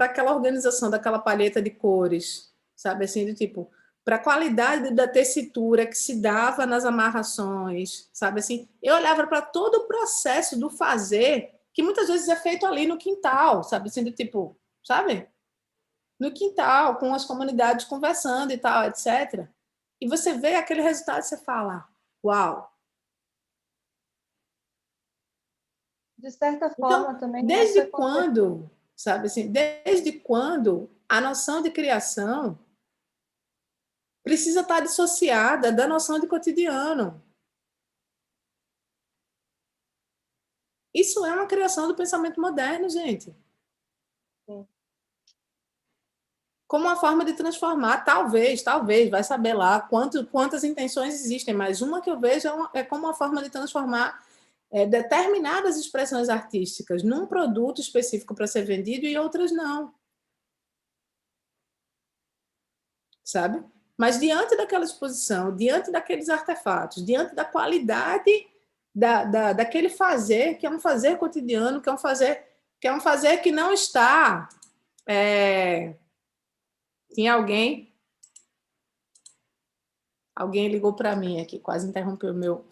aquela organização daquela palheta de cores, sabe assim, do tipo, para a qualidade da tessitura que se dava nas amarrações, sabe assim. Eu olhava para todo o processo do fazer, que muitas vezes é feito ali no quintal, sabe assim, do tipo, sabe? No quintal, com as comunidades conversando e tal, etc. E você vê aquele resultado e você fala, uau. De certa forma, Então, também desde quando, sabe assim, desde quando a noção de criação precisa estar dissociada da noção de cotidiano? Isso é uma criação do pensamento moderno, gente. Sim. Como uma forma de transformar, talvez, vai saber lá quantas intenções existem, mas uma que eu vejo é como uma forma de transformar determinadas expressões artísticas num produto específico para ser vendido e outras não. Sabe? Mas diante daquela exposição, diante daqueles artefatos, diante da qualidade daquele fazer, que é um fazer cotidiano, que é um fazer que não está... Tinha alguém ligou para mim aqui, quase interrompeu o meu...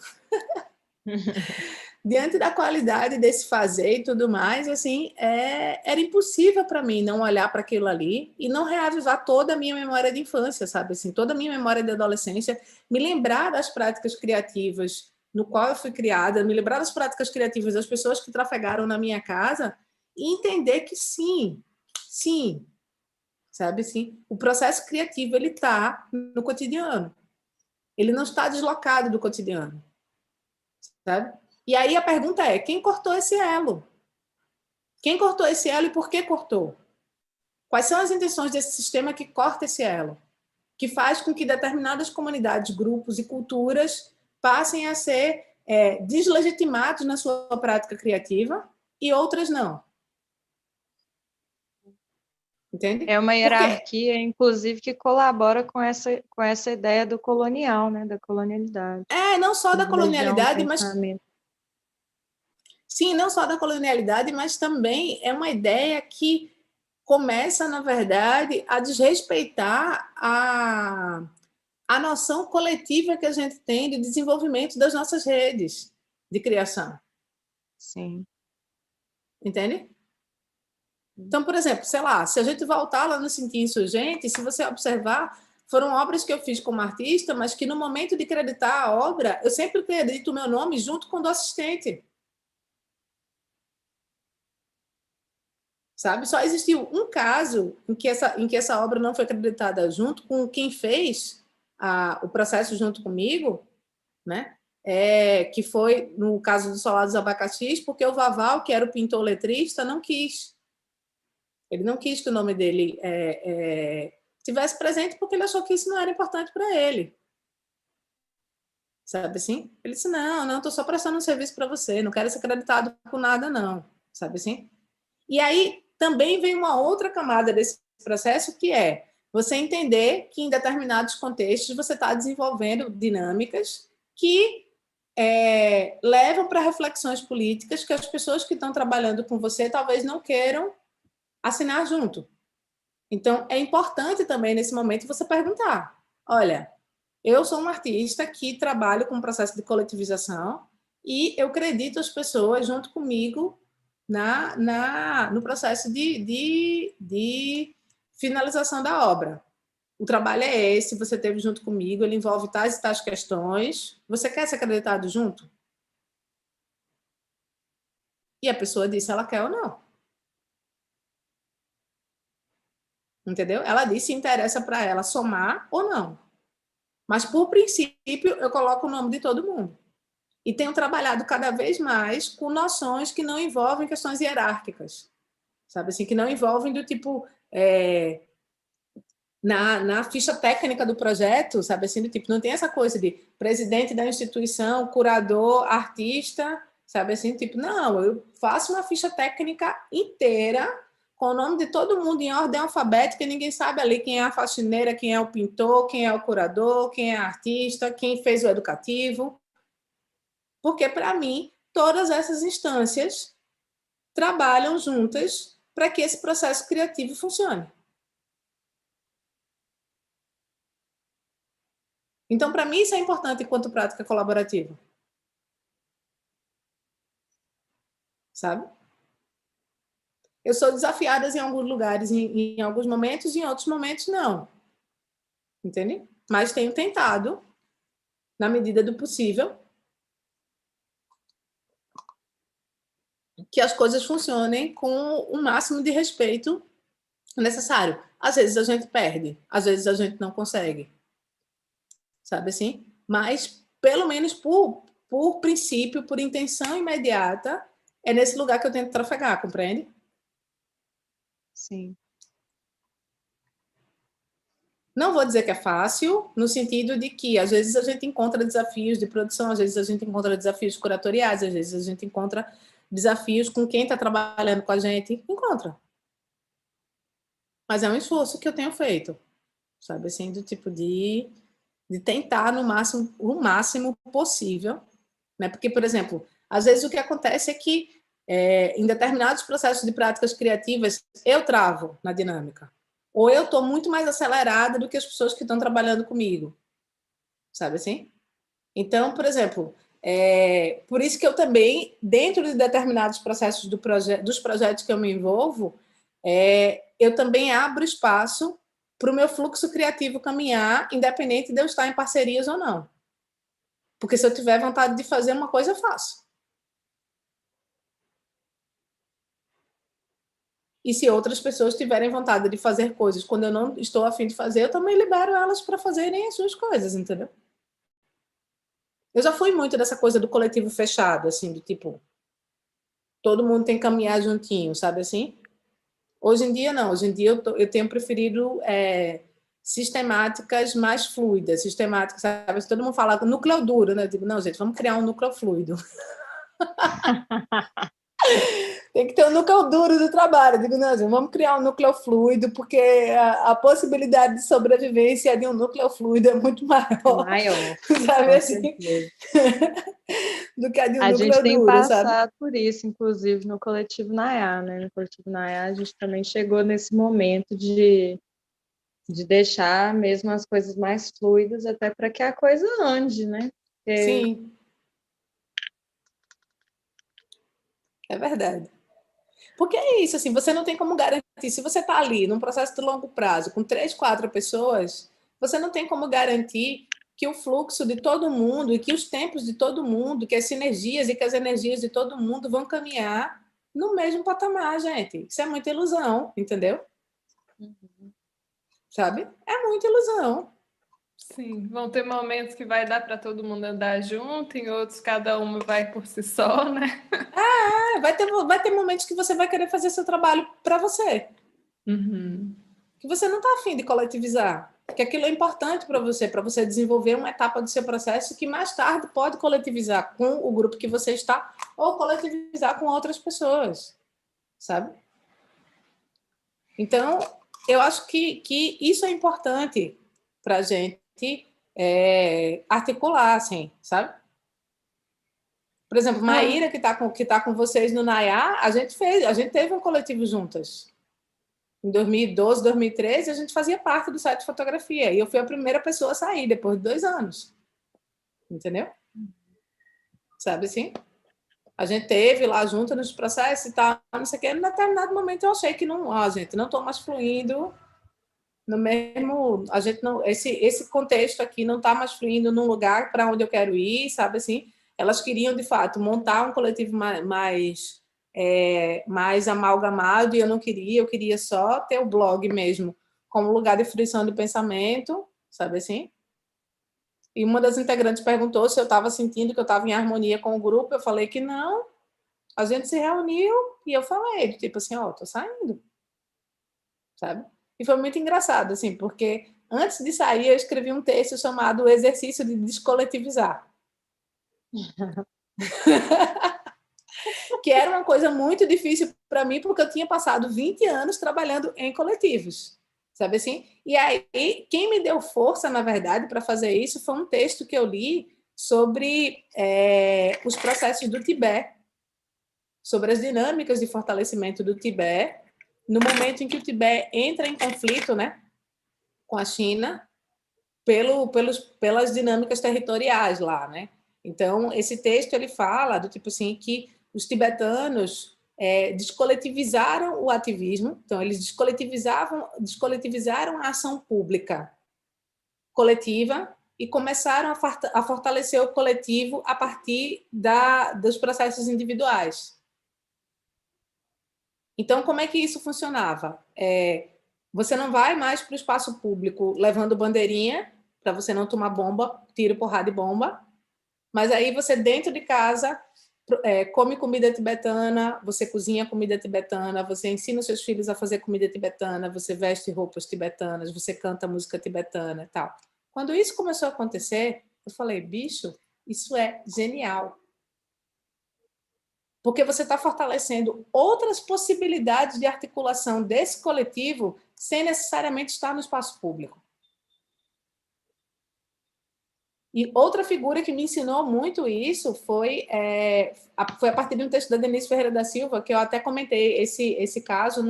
Diante da qualidade desse fazer e tudo mais, assim, era impossível para mim não olhar para aquilo ali e não reavivar toda a minha memória de infância, sabe? Assim, toda a minha memória de adolescência, me lembrar das práticas criativas no qual eu fui criada, me lembrar das práticas criativas das pessoas que trafegaram na minha casa e entender que sim, sabe? Assim, o processo criativo, ele está no cotidiano. Ele não está deslocado do cotidiano, sabe? E aí a pergunta é, quem cortou esse elo? Quem cortou esse elo e por que cortou? Quais são as intenções desse sistema que corta esse elo? Que faz com que determinadas comunidades, grupos e culturas passem a ser deslegitimados na sua prática criativa e outras não. Entende? É uma hierarquia, inclusive, que colabora com essa ideia do colonial, né? Da colonialidade. Não só da colonialidade, mas... Sim, não só da colonialidade, mas também é uma ideia que começa, na verdade, a desrespeitar a noção coletiva que a gente tem de desenvolvimento das nossas redes de criação. Sim. Entende? Então, por exemplo, sei lá, se a gente voltar lá no Sentir Insurgente, se você observar, foram obras que eu fiz como artista, mas que no momento de acreditar a obra, eu sempre acredito o meu nome junto com o do assistente. Sabe? Só existiu um caso em que essa obra não foi acreditada junto com quem fez o processo junto comigo, né? Que foi no caso do Solar dos Abacaxis, porque o Vaval, que era o pintor letrista, não quis. Ele não quis que o nome dele tivesse presente porque ele achou que isso não era importante para ele. Sabe assim? Ele disse, não, estou só prestando um serviço para você, não quero ser acreditado por nada, não. Sabe assim? E aí também vem uma outra camada desse processo, que é você entender que em determinados contextos você está desenvolvendo dinâmicas que levam para reflexões políticas que as pessoas que estão trabalhando com você talvez não queiram assinar junto. Então, é importante também, nesse momento, você perguntar, olha, eu sou um artista que trabalho com o processo de coletivização e eu acredito as pessoas junto comigo no processo de finalização da obra. O trabalho é esse, você teve junto comigo, ele envolve tais e tais questões. Você quer ser acreditado junto? E a pessoa disse se ela quer ou não. Entendeu? Ela disse se interessa para ela somar ou não. Mas, por princípio, eu coloco o nome de todo mundo. E tenho trabalhado cada vez mais com noções que não envolvem questões hierárquicas. Sabe assim, que não envolvem do tipo... Na ficha técnica do projeto, sabe assim, do tipo, não tem essa coisa de presidente da instituição, curador, artista, sabe assim, tipo, não, eu faço uma ficha técnica inteira com o nome de todo mundo em ordem alfabética e ninguém sabe ali quem é a faxineira, quem é o pintor, quem é o curador, quem é a artista, quem fez o educativo. Porque, para mim, todas essas instâncias trabalham juntas para que esse processo criativo funcione. Então, para mim, isso é importante enquanto prática colaborativa. Sabe? Eu sou desafiada em alguns lugares, em alguns momentos, e em outros momentos, não. Entende? Mas tenho tentado, na medida do possível, que as coisas funcionem com o máximo de respeito necessário. Às vezes a gente perde, às vezes a gente não consegue. Sabe assim? Mas, pelo menos por princípio, por intenção imediata, é nesse lugar que eu tento trafegar, compreende? Sim. Não vou dizer que é fácil, no sentido de que, às vezes, a gente encontra desafios de produção, às vezes a gente encontra desafios curatoriais, às vezes a gente encontra desafios com quem está trabalhando com a gente. Encontra. Mas é um esforço que eu tenho feito, sabe? Assim, do tipo de tentar o máximo possível, né? Porque, por exemplo, às vezes o que acontece é que em determinados processos de práticas criativas eu travo na dinâmica, ou eu estou muito mais acelerada do que as pessoas que estão trabalhando comigo, sabe assim? Então, por exemplo, por isso que eu também, dentro de determinados processos dos projetos que eu me envolvo, eu também abro espaço para o meu fluxo criativo caminhar, independente de eu estar em parcerias ou não. Porque se eu tiver vontade de fazer uma coisa, eu faço. E se outras pessoas tiverem vontade de fazer coisas quando eu não estou a fim de fazer, eu também libero elas para fazerem as suas coisas, entendeu? Eu já fui muito dessa coisa do coletivo fechado, assim, do tipo... todo mundo tem que caminhar juntinho, sabe assim? Hoje em dia, não. Hoje em dia, eu tenho preferido sistemáticas mais fluidas, sistemáticas, sabe? Todo mundo fala núcleo duro, né? Eu digo, não, gente, vamos criar um núcleo fluido. Tem que ter um núcleo duro do trabalho. Eu digo, não, gente, vamos criar um núcleo fluido, porque a possibilidade de sobrevivência de um núcleo fluido é muito maior. Maior, sabe assim? Do que a de um a núcleo gente tem duro, passado sabe? por isso, inclusive no Coletivo Nayá, né? No Coletivo Nayá, a gente também chegou nesse momento de deixar mesmo as coisas mais fluidas, até para que a coisa ande, né? Porque... Sim. É verdade. Porque é isso, assim, você não tem como garantir. Se você está ali num processo de longo prazo, com 3, 4 pessoas, você não tem como garantir que o fluxo de todo mundo e que os tempos de todo mundo, que as sinergias e que as energias de todo mundo vão caminhar no mesmo patamar, gente. Isso é muita ilusão, entendeu? Uhum. Sabe? É muita ilusão. Sim, vão ter momentos que vai dar para todo mundo andar junto, em outros cada uma vai por si só, né? Vai ter momentos que você vai querer fazer seu trabalho para você. Uhum. Que você não está afim de coletivizar. Que aquilo é importante para você desenvolver uma etapa do seu processo que mais tarde pode coletivizar com o grupo que você está ou coletivizar com outras pessoas, sabe? Então, eu acho que isso é importante para a gente articular, assim, sabe? Por exemplo, Maíra, que está com vocês no Nayá, a gente teve um coletivo juntas. Em 2012, 2013, a gente fazia parte do site de fotografia. E eu fui a primeira pessoa a sair, depois de 2 anos. Entendeu? Sabe assim? A gente teve lá junto nos processos e tal, não sei o quê. Em determinado momento eu achei que não, gente, não estou mais fluindo no mesmo... A gente não... Esse contexto aqui não está mais fluindo num lugar para onde eu quero ir, sabe assim? Elas queriam, de fato, montar um coletivo mais amalgamado e eu queria só ter o blog mesmo como lugar de fruição do pensamento, sabe assim? E uma das integrantes perguntou se eu estava sentindo que eu estava em harmonia com o grupo, eu falei que não, a gente se reuniu e eu falei, tipo assim, ó, tô saindo, sabe? E foi muito engraçado, assim, porque antes de sair eu escrevi um texto chamado O Exercício de Descoletivizar. Que era uma coisa muito difícil para mim, porque eu tinha passado 20 anos trabalhando em coletivos, sabe assim? E aí, quem me deu força, na verdade, para fazer isso foi um texto que eu li sobre os processos do Tibete, sobre as dinâmicas de fortalecimento do Tibete, no momento em que o Tibete entra em conflito, né, com a China, pelas dinâmicas territoriais lá, né? Então, esse texto ele fala do tipo assim que os tibetanos descoletivizaram o ativismo, então eles descoletivizaram a ação pública coletiva e começaram a fortalecer o coletivo a partir dos processos individuais. Então, como é que isso funcionava? Você não vai mais para o espaço público levando bandeirinha para você não tomar bomba, tiro, porrada e bomba, mas aí você dentro de casa come comida tibetana, você cozinha comida tibetana, você ensina os seus filhos a fazer comida tibetana, você veste roupas tibetanas, você canta música tibetana e tal. Quando isso começou a acontecer, eu falei, bicho, isso é genial. Porque você está fortalecendo outras possibilidades de articulação desse coletivo sem necessariamente estar no espaço público. E outra figura que me ensinou muito isso foi a partir de um texto da Denise Ferreira da Silva, que eu até comentei esse caso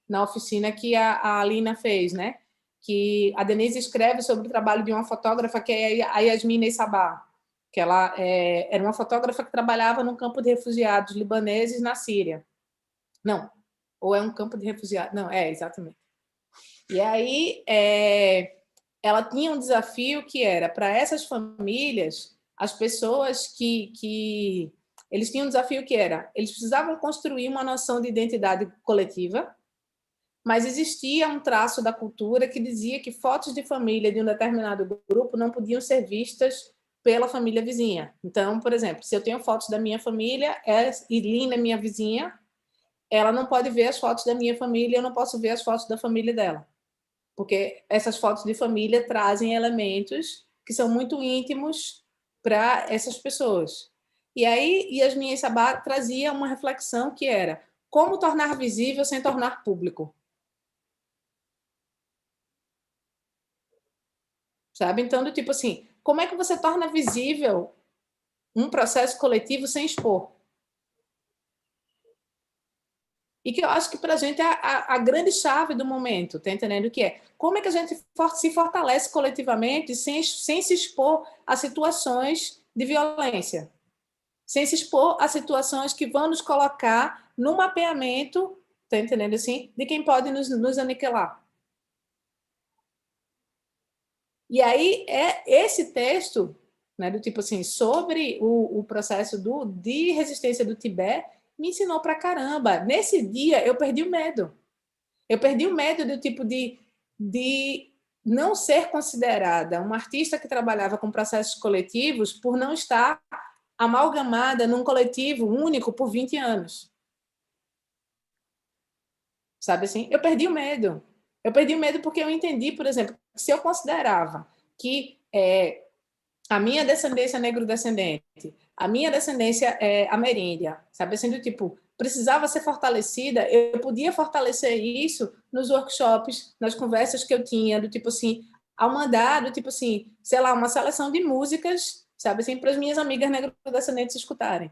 na oficina que a Alina fez, né? Que a Denise escreve sobre o trabalho de uma fotógrafa que é a Yasmina Sabah, que ela era uma fotógrafa que trabalhava num campo de refugiados libaneses na Síria. Não, ou é um campo de refugiados? Não, exatamente. E aí ela tinha um desafio que era, para essas famílias, as pessoas que eles tinham um desafio que era, eles precisavam construir uma noção de identidade coletiva, mas existia um traço da cultura que dizia que fotos de família de um determinado grupo não podiam ser vistas pela família vizinha. Então, por exemplo, se eu tenho fotos da minha família, e Lina é minha vizinha, ela não pode ver as fotos da minha família, eu não posso ver as fotos da família dela. Porque essas fotos de família trazem elementos que são muito íntimos para essas pessoas. E aí, Yasmin Sabá trazia uma reflexão que era como tornar visível sem tornar público. Sabe? Então, do tipo assim, como é que você torna visível um processo coletivo sem expor? E que eu acho que para a gente é a grande chave do momento, tá entendendo o que é? Como é que a gente se fortalece coletivamente sem se expor a situações de violência? Sem se expor a situações que vão nos colocar no mapeamento, tá entendendo assim? De quem pode nos aniquilar. E aí, esse texto, né, do tipo assim, sobre o processo de resistência do Tibete, me ensinou pra caramba. Nesse dia, eu perdi o medo. Eu perdi o medo do tipo de não ser considerada uma artista que trabalhava com processos coletivos por não estar amalgamada num coletivo único por 20 anos. Sabe assim? Eu perdi o medo. Eu perdi o medo porque eu entendi, por exemplo, que se eu considerava que a minha descendência negro-descendente, a minha descendência ameríndia, sabe assim, do tipo, precisava ser fortalecida, eu podia fortalecer isso nos workshops, nas conversas que eu tinha, do tipo assim, ao mandar, do tipo assim, sei lá, uma seleção de músicas, sabe assim, para as minhas amigas negro-descendentes escutarem.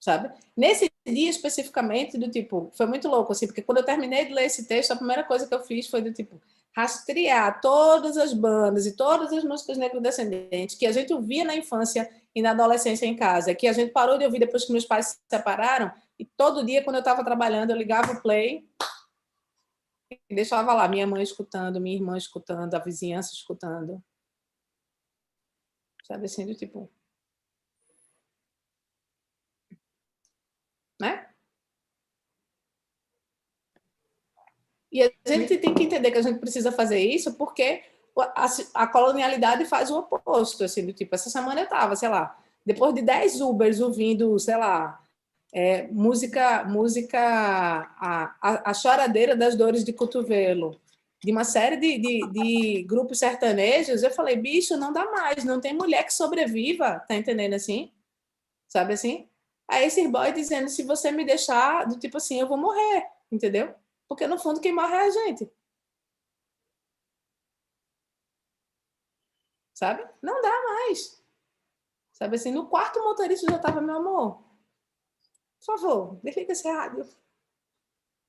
Sabe? Nesse dia especificamente, do tipo, foi muito louco, assim, porque quando eu terminei de ler esse texto, a primeira coisa que eu fiz foi do tipo, rastrear todas as bandas e todas as músicas negro-descendentes que a gente ouvia na infância e na adolescência em casa, que a gente parou de ouvir depois que meus pais se separaram, e todo dia, quando eu estava trabalhando, eu ligava o play e deixava lá minha mãe escutando, minha irmã escutando, a vizinhança escutando. Sabe assim, do tipo... Né? E a gente tem que entender que a gente precisa fazer isso porque a colonialidade faz o oposto, assim, do tipo, essa semana eu estava, sei lá, depois de 10 Ubers ouvindo, sei lá, música a choradeira das dores de cotovelo, de uma série de grupos sertanejos, eu falei, bicho, não dá mais, não tem mulher que sobreviva, tá entendendo assim? Sabe assim? Aí esse boy dizendo, se você me deixar, do tipo assim, eu vou morrer, entendeu? Porque, no fundo, quem morre é a gente. Sabe? Não dá mais. Sabe assim, no quarto motorista já estava, meu amor, por favor, desliga esse rádio.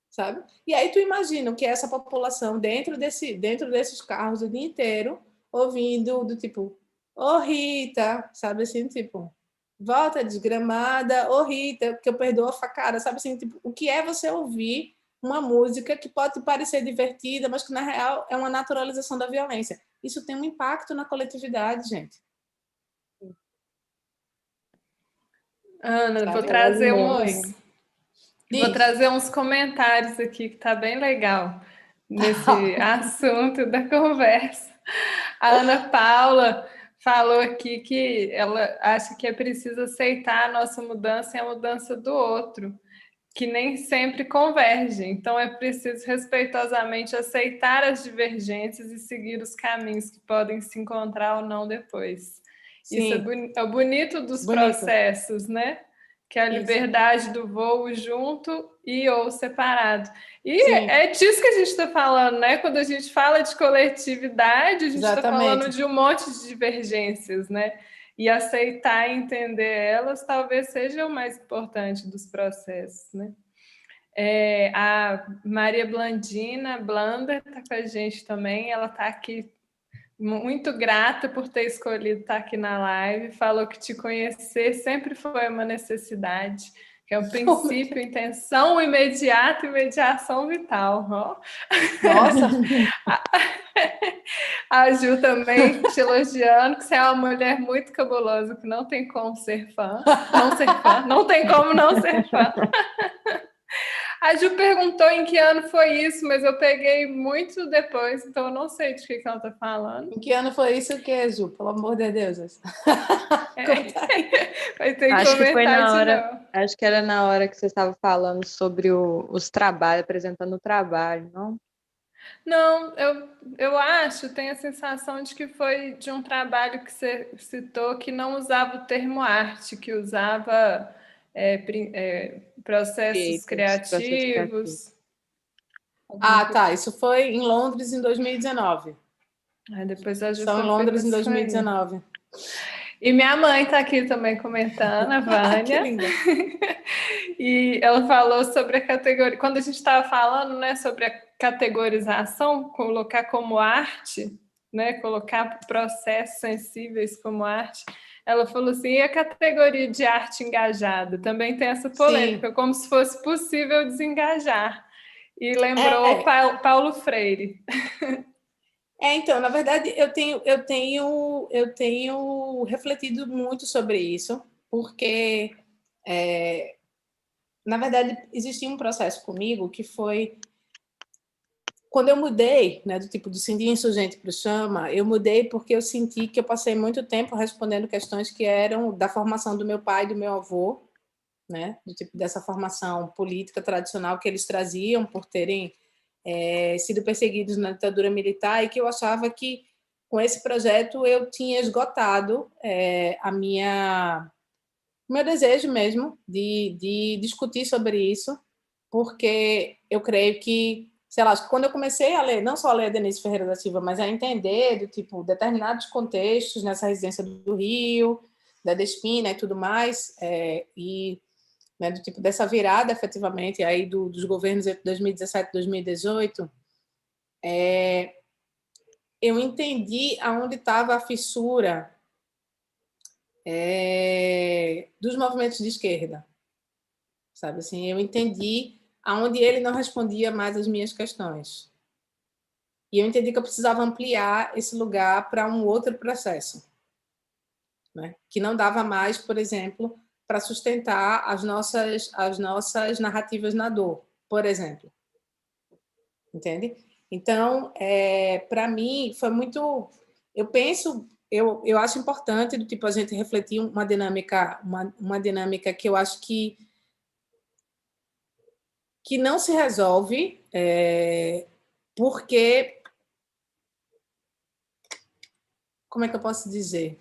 Sabe? E aí tu imagina o que é essa população dentro desses carros o dia inteiro, ouvindo do tipo, ô Rita, sabe assim, tipo, volta desgramada, ô Rita, que eu perdoo a facada, sabe assim, tipo, o que é você ouvir uma música que pode parecer divertida, mas que na real é uma naturalização da violência. Isso tem um impacto na coletividade, gente. Ana, sabe? Vou trazer uns comentários aqui que tá bem legal nesse assunto da conversa. A Ana Paula falou aqui que ela acha que é preciso aceitar a nossa mudança e a mudança do outro, que nem sempre convergem. Então, é preciso respeitosamente aceitar as divergências e seguir os caminhos que podem se encontrar ou não depois. Sim. Isso é o bonito dos processos, né? Que é a liberdade do voo junto e ou separado. E é disso que a gente está falando, né? Quando a gente fala de coletividade, a gente está falando de um monte de divergências, né? E aceitar e entender elas talvez seja o mais importante dos processos, né? A Maria Blandina Blanda está com a gente também, ela está aqui muito grata por ter escolhido estar aqui na live, falou que te conhecer sempre foi uma necessidade, que é um princípio, intenção imediata e mediação vital. Oh. Nossa! A Ju também te elogiando, que você é uma mulher muito cabulosa, que não tem como ser fã. Não tem como não ser fã. A Ju perguntou em que ano foi isso, mas eu peguei muito depois, então eu não sei de que ela está falando. Em que ano foi isso, o que, Ju? Pelo amor de Deus. Vai ter que comentar de novo. Acho que era na hora que você estava falando sobre os trabalhos, apresentando o trabalho, não? Não, eu acho, tenho a sensação de que foi de um trabalho que você citou que não usava o termo arte, que usava processos criativos. Ah, tá. Isso foi em Londres em 2019. Depois a Ju São em Londres em 2019. E minha mãe está aqui também comentando, a Vânia. Que linda. E ela falou sobre a categoria... Quando a gente estava falando, né, sobre a categorização, colocar como arte, né, colocar processos sensíveis como arte, ela falou assim, e a categoria de arte engajada? Também tem essa polêmica, Sim. como se fosse possível desengajar. E lembrou Paulo Freire. Então, na verdade, eu tenho refletido muito sobre isso, porque, na verdade, existia um processo comigo que foi... Quando eu mudei, né, do tipo do Cindy Insurgente para o Chama, eu mudei porque eu senti que eu passei muito tempo respondendo questões que eram da formação do meu pai e do meu avô, né, do tipo dessa formação política tradicional que eles traziam por terem sido perseguidos na ditadura militar, e que eu achava que com esse projeto eu tinha esgotado o meu desejo mesmo de discutir sobre isso, porque eu creio que, sei lá, quando eu comecei a ler, não só a ler a Denise Ferreira da Silva, mas a entender do tipo determinados contextos nessa residência do Rio, da Despina e tudo mais, e né, do tipo dessa virada efetivamente aí dos governos entre 2017 e 2018, eu entendi aonde estava a fissura dos movimentos de esquerda, sabe assim, eu entendi aonde ele não respondia mais às minhas questões, e eu entendi que eu precisava ampliar esse lugar para um outro processo, né, que não dava mais, por exemplo, para sustentar as nossas narrativas na dor, por exemplo, entende? Então, para mim, foi muito... Eu acho importante do tipo a gente refletir uma dinâmica que eu acho que não se resolve porque... Como é que eu posso dizer?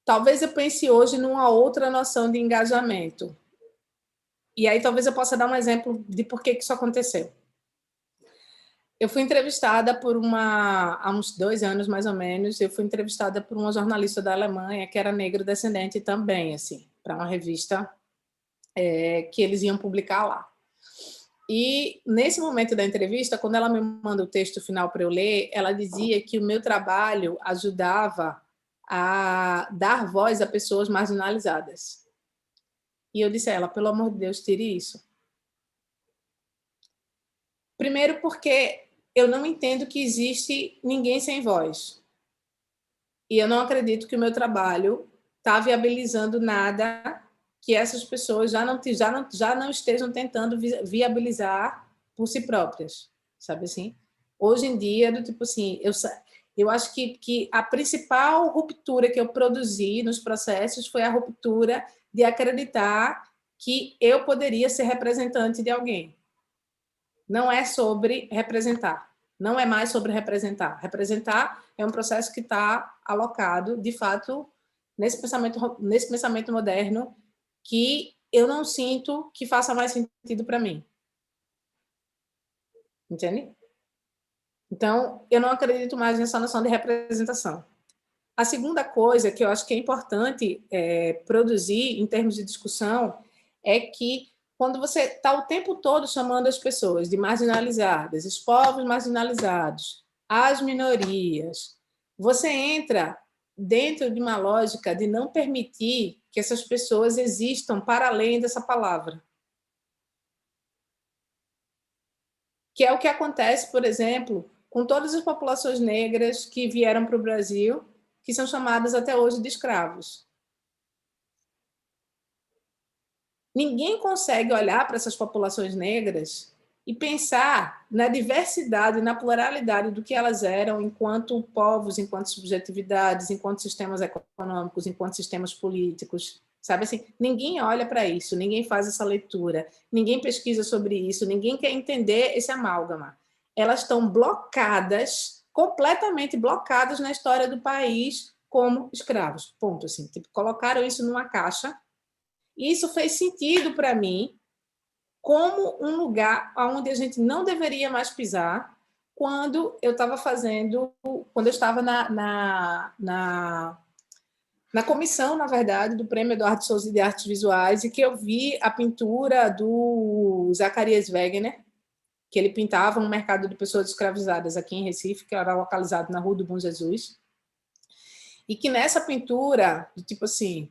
Talvez eu pense hoje numa outra noção de engajamento. E aí talvez eu possa dar um exemplo de por que isso aconteceu. Eu fui entrevistada há uns 2 anos, mais ou menos, eu fui entrevistada por uma jornalista da Alemanha, que era negro-descendente também, assim, para uma revista que eles iam publicar lá. E, nesse momento da entrevista, quando ela me manda o texto final para eu ler, ela dizia que o meu trabalho ajudava a dar voz a pessoas marginalizadas. E eu disse a ela, pelo amor de Deus, tire isso. Primeiro porque eu não entendo que existe ninguém sem voz. E eu não acredito que o meu trabalho está viabilizando nada que essas pessoas já não estejam tentando viabilizar por si próprias, sabe assim? Hoje em dia, do tipo assim, eu acho que a principal ruptura que eu produzi nos processos foi a ruptura de acreditar que eu poderia ser representante de alguém. Não é sobre representar. Não é mais sobre representar. Representar é um processo que está alocado, de fato, nesse pensamento moderno, que eu não sinto que faça mais sentido para mim. Entende? Então, eu não acredito mais nessa noção de representação. A segunda coisa que eu acho que é importante produzir em termos de discussão é que quando você está o tempo todo chamando as pessoas de marginalizadas, os povos marginalizados, as minorias, você entra dentro de uma lógica de não permitir que essas pessoas existam para além dessa palavra. Que é o que acontece, por exemplo, com todas as populações negras que vieram para o Brasil, que são chamadas até hoje de escravos. ninguém consegue olhar para essas populações negras e pensar na diversidade, na pluralidade do que elas eram enquanto povos, enquanto subjetividades, enquanto sistemas econômicos, enquanto sistemas políticos, sabe assim? Ninguém olha para isso, ninguém faz essa leitura, ninguém pesquisa sobre isso, ninguém quer entender esse amálgama. Elas estão blocadas, completamente blocadas na história do país como escravos, ponto, assim. Tipo, colocaram isso numa caixa e isso fez sentido para mim como um lugar onde a gente não deveria mais pisar quando eu estava na comissão, na verdade, do Prêmio Eduardo Souza de Artes Visuais, e que eu vi a pintura do Zacarias Wegener, que ele pintava um mercado de pessoas escravizadas aqui em Recife, que era localizado na Rua do Bom Jesus, e que nessa pintura, tipo assim,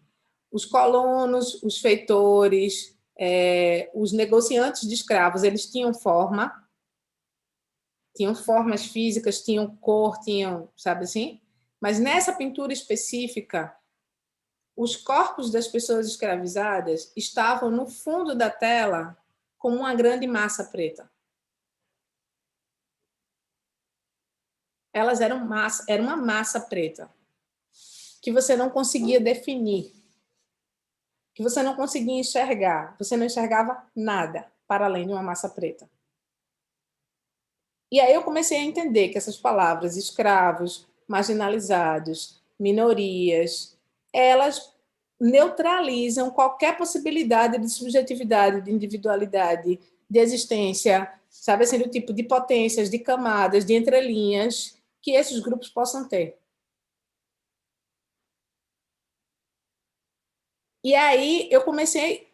os colonos, os feitores, os negociantes de escravos, eles tinham formas físicas, tinham cor, tinham, sabe assim? Mas nessa pintura específica, os corpos das pessoas escravizadas estavam no fundo da tela como uma grande massa preta. Elas eram era uma massa preta que você não conseguia definir, que você não conseguia enxergar, você não enxergava nada para além de uma massa preta. E aí eu comecei a entender que essas palavras, escravos, marginalizados, minorias, elas neutralizam qualquer possibilidade de subjetividade, de individualidade, de existência, sabe assim, do tipo de potências, de camadas, de entrelinhas que esses grupos possam ter. E aí eu comecei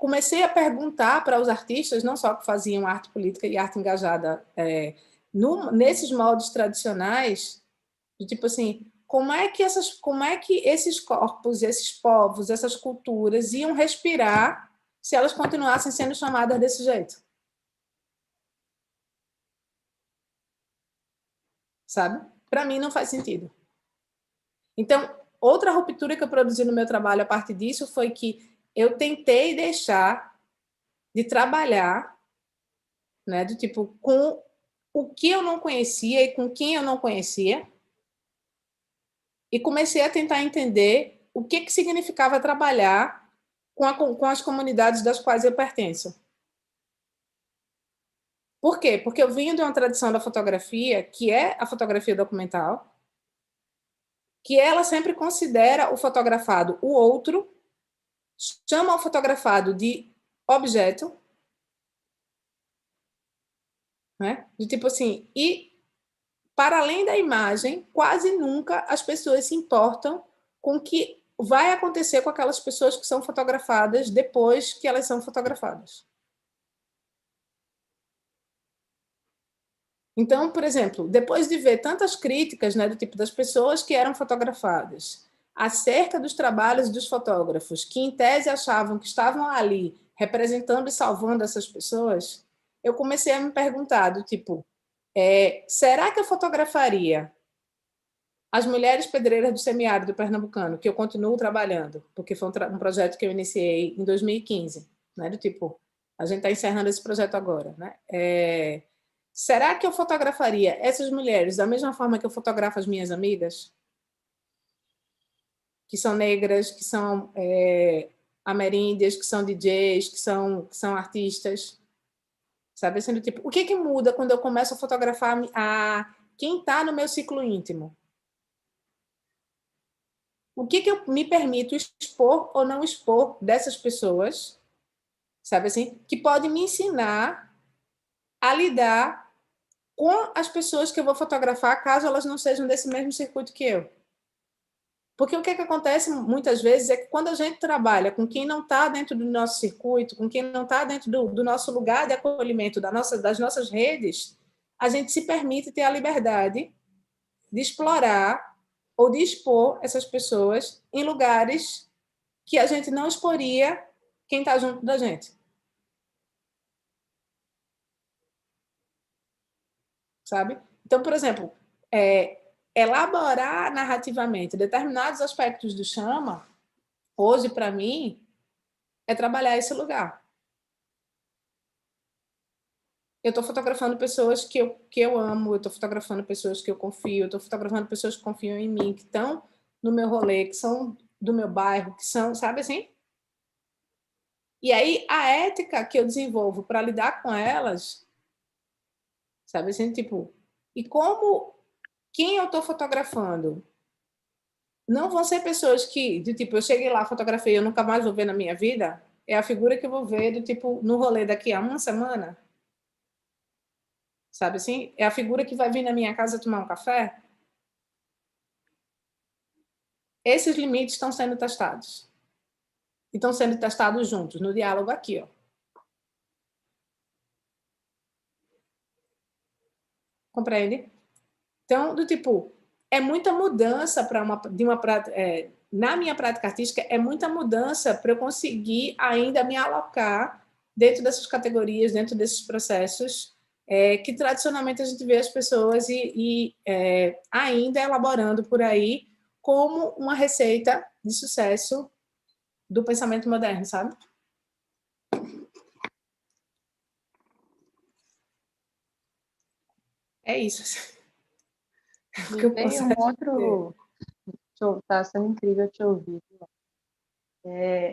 a perguntar para os artistas, não só que faziam arte política e arte engajada nesses moldes tradicionais, de tipo assim, como é que esses corpos, esses povos, essas culturas iam respirar se elas continuassem sendo chamadas desse jeito? Sabe? Para mim não faz sentido. Então, outra ruptura que eu produzi no meu trabalho a partir disso foi que eu tentei deixar de trabalhar, né, do tipo, com o que eu não conhecia e com quem eu não conhecia, e comecei a tentar entender o que significava trabalhar com as comunidades das quais eu pertenço. Por quê? Porque eu venho de uma tradição da fotografia, que é a fotografia documental, que ela sempre considera o fotografado o outro, chama o fotografado de objeto, né? De tipo assim, e para além da imagem, quase nunca as pessoas se importam com o que vai acontecer com aquelas pessoas que são fotografadas depois que elas são fotografadas. Então, por exemplo, depois de ver tantas críticas, né, do tipo das pessoas que eram fotografadas, acerca dos trabalhos dos fotógrafos, que em tese achavam que estavam ali representando e salvando essas pessoas, eu comecei a me perguntar do tipo, será que eu fotografaria as mulheres pedreiras do semiárido pernambucano, que eu continuo trabalhando, porque foi um projeto que eu iniciei em 2015, né, do tipo, a gente está encerrando esse projeto agora, né? Será que eu fotografaria essas mulheres da mesma forma que eu fotografo as minhas amigas? Que são negras, que são ameríndias, que são DJs, que são artistas? Sabe, sendo tipo, o que muda quando eu começo a fotografar quem está no meu ciclo íntimo? O que eu me permito expor ou não expor dessas pessoas, sabe assim, que pode me ensinar a lidar com as pessoas que eu vou fotografar, caso elas não sejam desse mesmo circuito que eu. Porque o que acontece muitas vezes é que quando a gente trabalha com quem não está dentro do nosso circuito, com quem não está dentro do nosso lugar de acolhimento, das nossas redes, a gente se permite ter a liberdade de explorar ou de expor essas pessoas em lugares que a gente não exporia quem está junto da gente. Sabe? Então, por exemplo, elaborar narrativamente determinados aspectos do Chama, hoje, para mim, é trabalhar esse lugar. eu estou fotografando pessoas que eu amo, eu estou fotografando pessoas que eu confio, eu estou fotografando pessoas que confiam em mim, que estão no meu rolê, que são do meu bairro, que são, sabe assim? E aí, a ética que eu desenvolvo para lidar com elas, sabe assim, tipo, e como quem eu estou fotografando não vão ser pessoas que, de tipo, eu cheguei lá, fotografei, eu nunca mais vou ver na minha vida, é a figura que eu vou ver, do tipo, no rolê daqui a uma semana, sabe assim? É a figura que vai vir na minha casa tomar um café. Esses limites estão sendo testados. E estão sendo testados juntos, no diálogo aqui, ó. Compreende? Então, do tipo, é muita mudança para na minha prática artística, é muita mudança para eu conseguir ainda me alocar dentro dessas categorias, dentro desses processos, que tradicionalmente a gente vê as pessoas ainda elaborando por aí como uma receita de sucesso do pensamento moderno, sabe? É isso. Me veio um outro... Está sendo incrível te ouvir.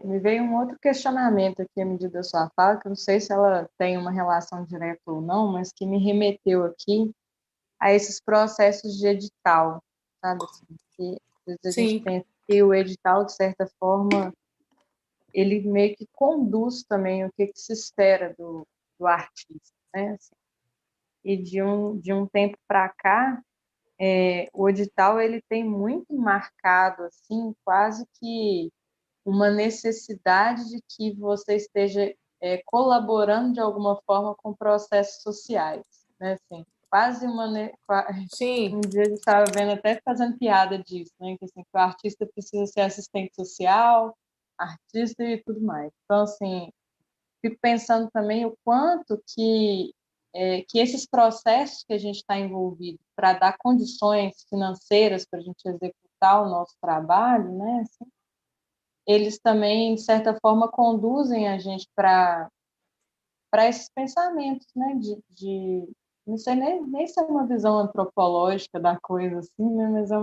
Me veio um outro questionamento aqui à medida da sua fala, que eu não sei se ela tem uma relação direta ou não, mas que me remeteu aqui a esses processos de edital, sabe? Assim, que às vezes a gente pensa que o edital, de certa forma, ele meio que conduz também o que se espera do artista, né? Assim, e de um tempo para cá, o edital ele tem muito marcado, assim, quase que uma necessidade de que você esteja colaborando de alguma forma com processos sociais, né? Assim, quase Sim. Um dia eu estava vendo, até fazendo piada disso, né? Que, assim, que o artista precisa ser assistente social, artista e tudo mais. Então, assim, fico pensando também o quanto que esses processos que a gente está envolvido para dar condições financeiras para a gente executar o nosso trabalho, né? Assim, eles também, de certa forma, conduzem a gente para esses pensamentos, né? Não sei nem se é uma visão antropológica da coisa, assim, né? Mas é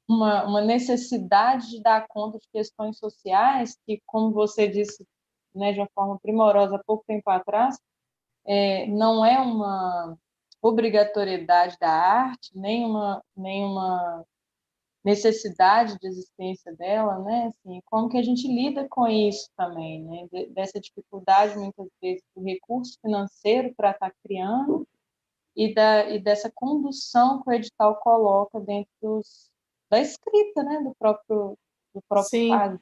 uma necessidade de dar conta de questões sociais que, como você disse, né, de uma forma primorosa há pouco tempo atrás, não é uma obrigatoriedade da arte, nem uma necessidade de existência dela, né? Assim, como que a gente lida com isso também, né? Dessa dificuldade, muitas vezes, do recurso financeiro para estar criando e dessa condução que o edital coloca dentro da escrita, né? Do próprio quadro.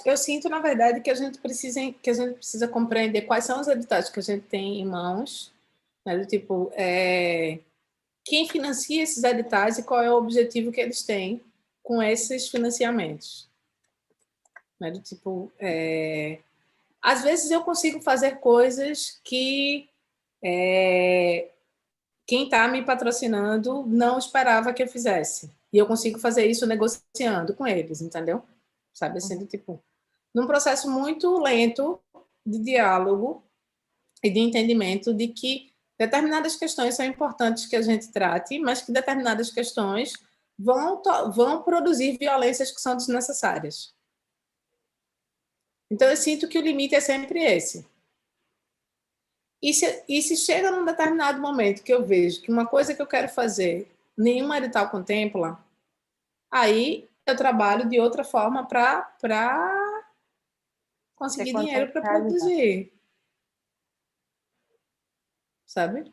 Eu sinto, na verdade, que a gente precisa compreender quais são os editais que a gente tem em mãos, né? Do tipo, quem financia esses editais e qual é o objetivo que eles têm com esses financiamentos. Né? Do tipo, às vezes eu consigo fazer coisas que quem está me patrocinando não esperava que eu fizesse. E eu consigo fazer isso negociando com eles, entendeu? Sabe, assim, do tipo, num processo muito lento de diálogo e de entendimento de que determinadas questões são importantes que a gente trate, mas que determinadas questões vão produzir violências que são desnecessárias. Então, eu sinto que o limite é sempre esse. E se chega num determinado momento que eu vejo que uma coisa que eu quero fazer, nenhum edital contempla, aí eu trabalho de outra forma para conseguir dinheiro para produzir. Sabe?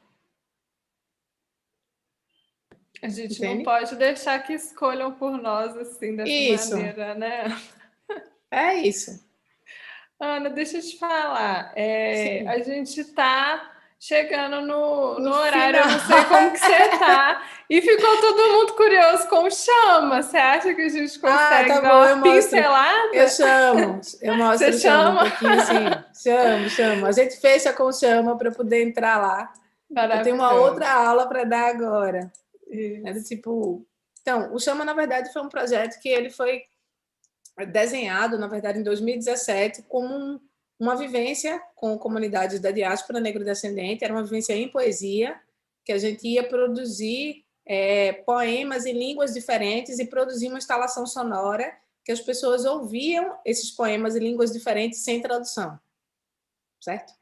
A gente não pode deixar que escolham por nós assim, dessa maneira, né? É isso. Ana, deixa eu te falar. A gente está chegando no horário, eu não sei como que você está. E ficou todo mundo curioso com o Chama. Você acha que a gente consegue dar uma pincelada? Eu chamo. Eu mostro o Chama um pouquinho assim. Chamo. A gente fecha com o Chama para poder entrar lá. Eu tenho uma outra aula para dar agora. Então, o Chama, na verdade, foi um projeto que ele foi desenhado, na verdade, em 2017, como uma vivência com comunidades da diáspora negro-descendente, era uma vivência em poesia, que a gente ia produzir poemas em línguas diferentes e produzir uma instalação sonora que as pessoas ouviam esses poemas em línguas diferentes sem tradução, certo?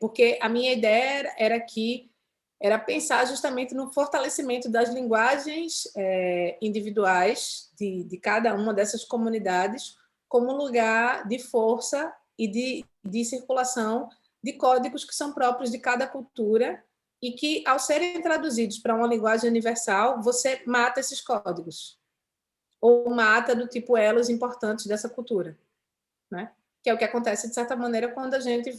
Porque a minha ideia era pensar justamente no fortalecimento das linguagens individuais de cada uma dessas comunidades como lugar de força e de circulação de códigos que são próprios de cada cultura e que, ao serem traduzidos para uma linguagem universal, você mata esses códigos ou mata do tipo elos importantes dessa cultura, né? Que é o que acontece, de certa maneira, quando a gente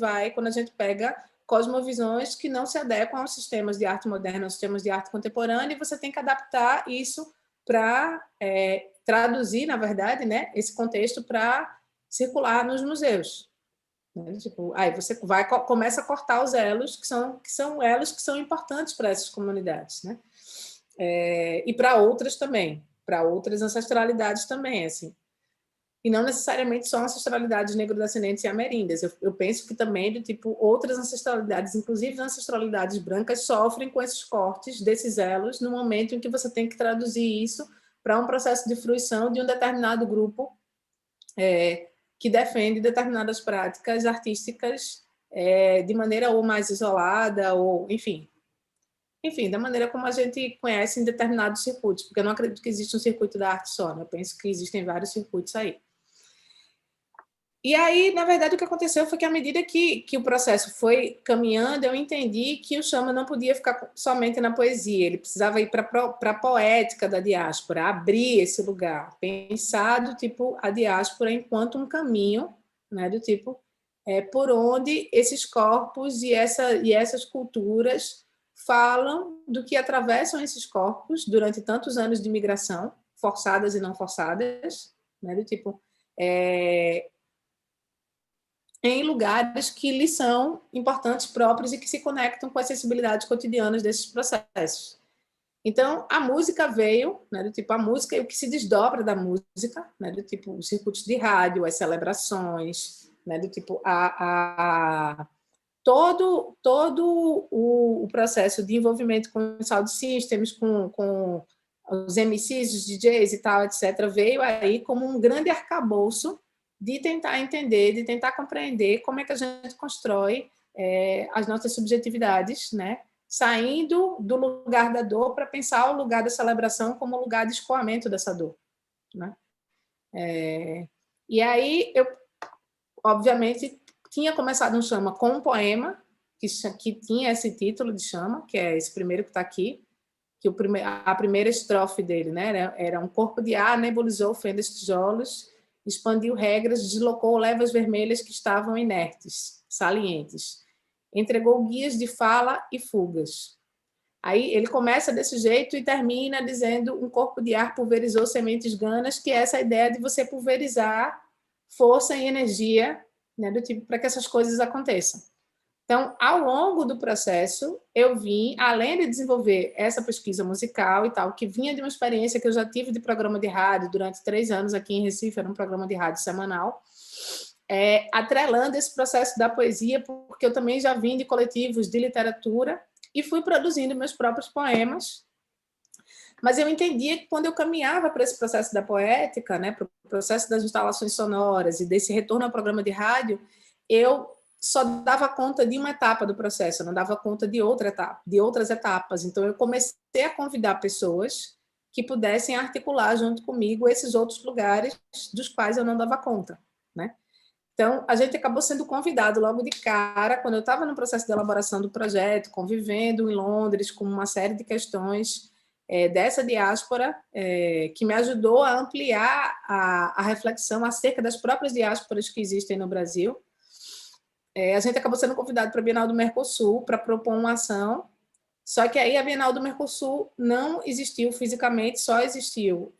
pega cosmovisões que não se adequam aos sistemas de arte moderna, aos sistemas de arte contemporânea, e você tem que adaptar isso para traduzir, na verdade, né, esse contexto para circular nos museus. Né? Tipo, aí você começa a cortar os elos, que são elos que são importantes para essas comunidades, né? E para outras também, para outras ancestralidades também, assim. E não necessariamente só ancestralidades negro-descendentes e ameríndias. Eu penso que também, do tipo, outras ancestralidades, inclusive ancestralidades brancas, sofrem com esses cortes desses elos no momento em que você tem que traduzir isso para um processo de fruição de um determinado grupo que defende determinadas práticas artísticas de maneira ou mais isolada, ou, enfim, da maneira como a gente conhece em determinados circuitos, porque eu não acredito que exista um circuito da arte só, né? Eu penso que existem vários circuitos aí. E aí, na verdade, o que aconteceu foi que, à medida que o processo foi caminhando, eu entendi que o Chama não podia ficar somente na poesia, ele precisava ir para a poética da diáspora, abrir esse lugar, pensar do tipo a diáspora enquanto um caminho, né, do tipo por onde esses corpos e essas culturas falam do que atravessam esses corpos durante tantos anos de migração, forçadas e não forçadas, né, do tipo em lugares que lhes são importantes próprios e que se conectam com as sensibilidades cotidianas desses processos. Então, a música veio, né, do tipo a música e o que se desdobra da música, né, do tipo os circuitos de rádio, as celebrações, né, do tipo todo o processo de envolvimento com os sound systems, com os MCs, os DJs e tal, etc., veio aí como um grande arcabouço de tentar entender, de tentar compreender como é que a gente constrói as nossas subjetividades, né? Saindo do lugar da dor para pensar o lugar da celebração como lugar de escoamento dessa dor, né? E aí eu, obviamente, tinha começado um Chama com um poema que tinha esse título de Chama, que é esse primeiro que está aqui, que a primeira estrofe dele, né, era um corpo de ar, nebulizou fendas tijolos, expandiu regras, deslocou levas vermelhas que estavam inertes, salientes, entregou guias de fala e fugas. Aí ele começa desse jeito e termina dizendo um corpo de ar pulverizou sementes ganas, que é essa ideia de você pulverizar força e energia, né, do tipo para que essas coisas aconteçam. Então, ao longo do processo, eu vim, além de desenvolver essa pesquisa musical e tal, que vinha de uma experiência que eu já tive de programa de rádio durante 3 anos aqui em Recife, era um programa de rádio semanal, atrelando esse processo da poesia, porque eu também já vim de coletivos de literatura e fui produzindo meus próprios poemas. Mas eu entendia que quando eu caminhava para esse processo da poética, né, para o processo das instalações sonoras e desse retorno ao programa de rádio, eu só dava conta de uma etapa do processo, eu não dava conta de outras etapas. Então, eu comecei a convidar pessoas que pudessem articular junto comigo esses outros lugares dos quais eu não dava conta, né? Então, a gente acabou sendo convidado logo de cara, quando eu estava no processo de elaboração do projeto, convivendo em Londres com uma série de questões dessa diáspora, que me ajudou a ampliar a reflexão acerca das próprias diásporas que existem no Brasil. A gente acabou sendo convidado para a Bienal do Mercosul para propor uma ação, só que aí a Bienal do Mercosul não existiu fisicamente, só existiu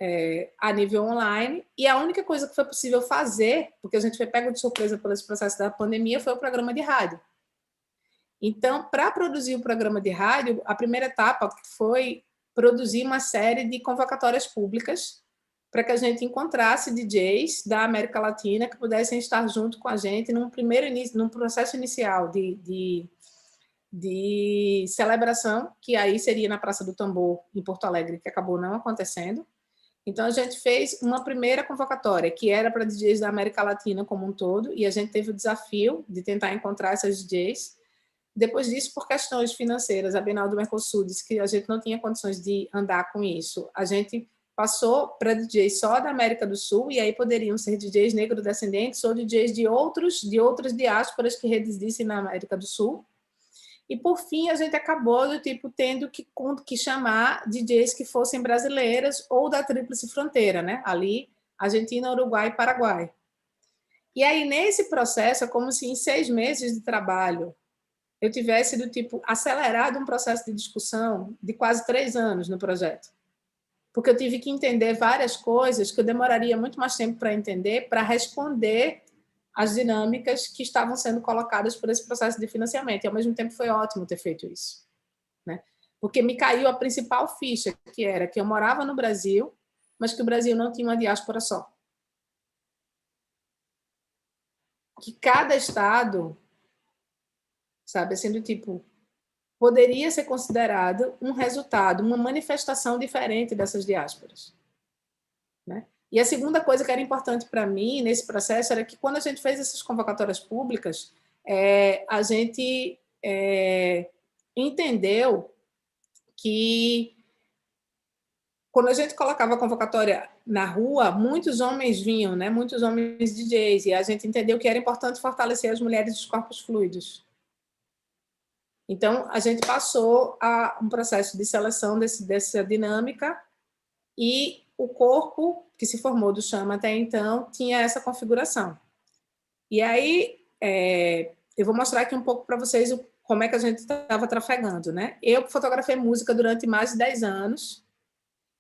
a nível online, e a única coisa que foi possível fazer, porque a gente foi pego de surpresa por esse processo da pandemia, foi o programa de rádio. Então, para produzir o programa de rádio, a primeira etapa foi produzir uma série de convocatórias públicas para que a gente encontrasse DJs da América Latina que pudessem estar junto com a gente num processo inicial de celebração, que aí seria na Praça do Tambor, em Porto Alegre, que acabou não acontecendo. Então, a gente fez uma primeira convocatória, que era para DJs da América Latina como um todo, e a gente teve o desafio de tentar encontrar essas DJs. Depois disso, por questões financeiras, a Bienal do Mercosul disse que a gente não tinha condições de andar com isso. A gente passou para DJs só da América do Sul, e aí poderiam ser DJs negro-descendentes ou DJs de outras diásporas que residissem na América do Sul. E, por fim, a gente acabou tendo que chamar DJs que fossem brasileiras ou da Tríplice Fronteira, né? Ali, Argentina, Uruguai e Paraguai. E aí, nesse processo, é como se em 6 meses de trabalho eu tivesse acelerado um processo de discussão de quase 3 anos no projeto. Porque eu tive que entender várias coisas que eu demoraria muito mais tempo para entender, para responder as dinâmicas que estavam sendo colocadas por esse processo de financiamento. E, ao mesmo tempo, foi ótimo ter feito isso, né? Porque me caiu a principal ficha, que era que eu morava no Brasil, mas que o Brasil não tinha uma diáspora só. Que cada estado, sabe, assim, poderia ser considerado um resultado, uma manifestação diferente dessas diásporas, né? E a segunda coisa que era importante para mim nesse processo era que, quando a gente fez essas convocatórias públicas, a gente entendeu que, quando a gente colocava a convocatória na rua, muitos homens vinham, né? Muitos homens DJs, e a gente entendeu que era importante fortalecer as mulheres dos corpos fluidos. Então, a gente passou a um processo de seleção dessa dinâmica, e o corpo que se formou do Chama até então tinha essa configuração. E aí, eu vou mostrar aqui um pouco para vocês como é que a gente estava trafegando, né? Eu fotografei música durante mais de 10 anos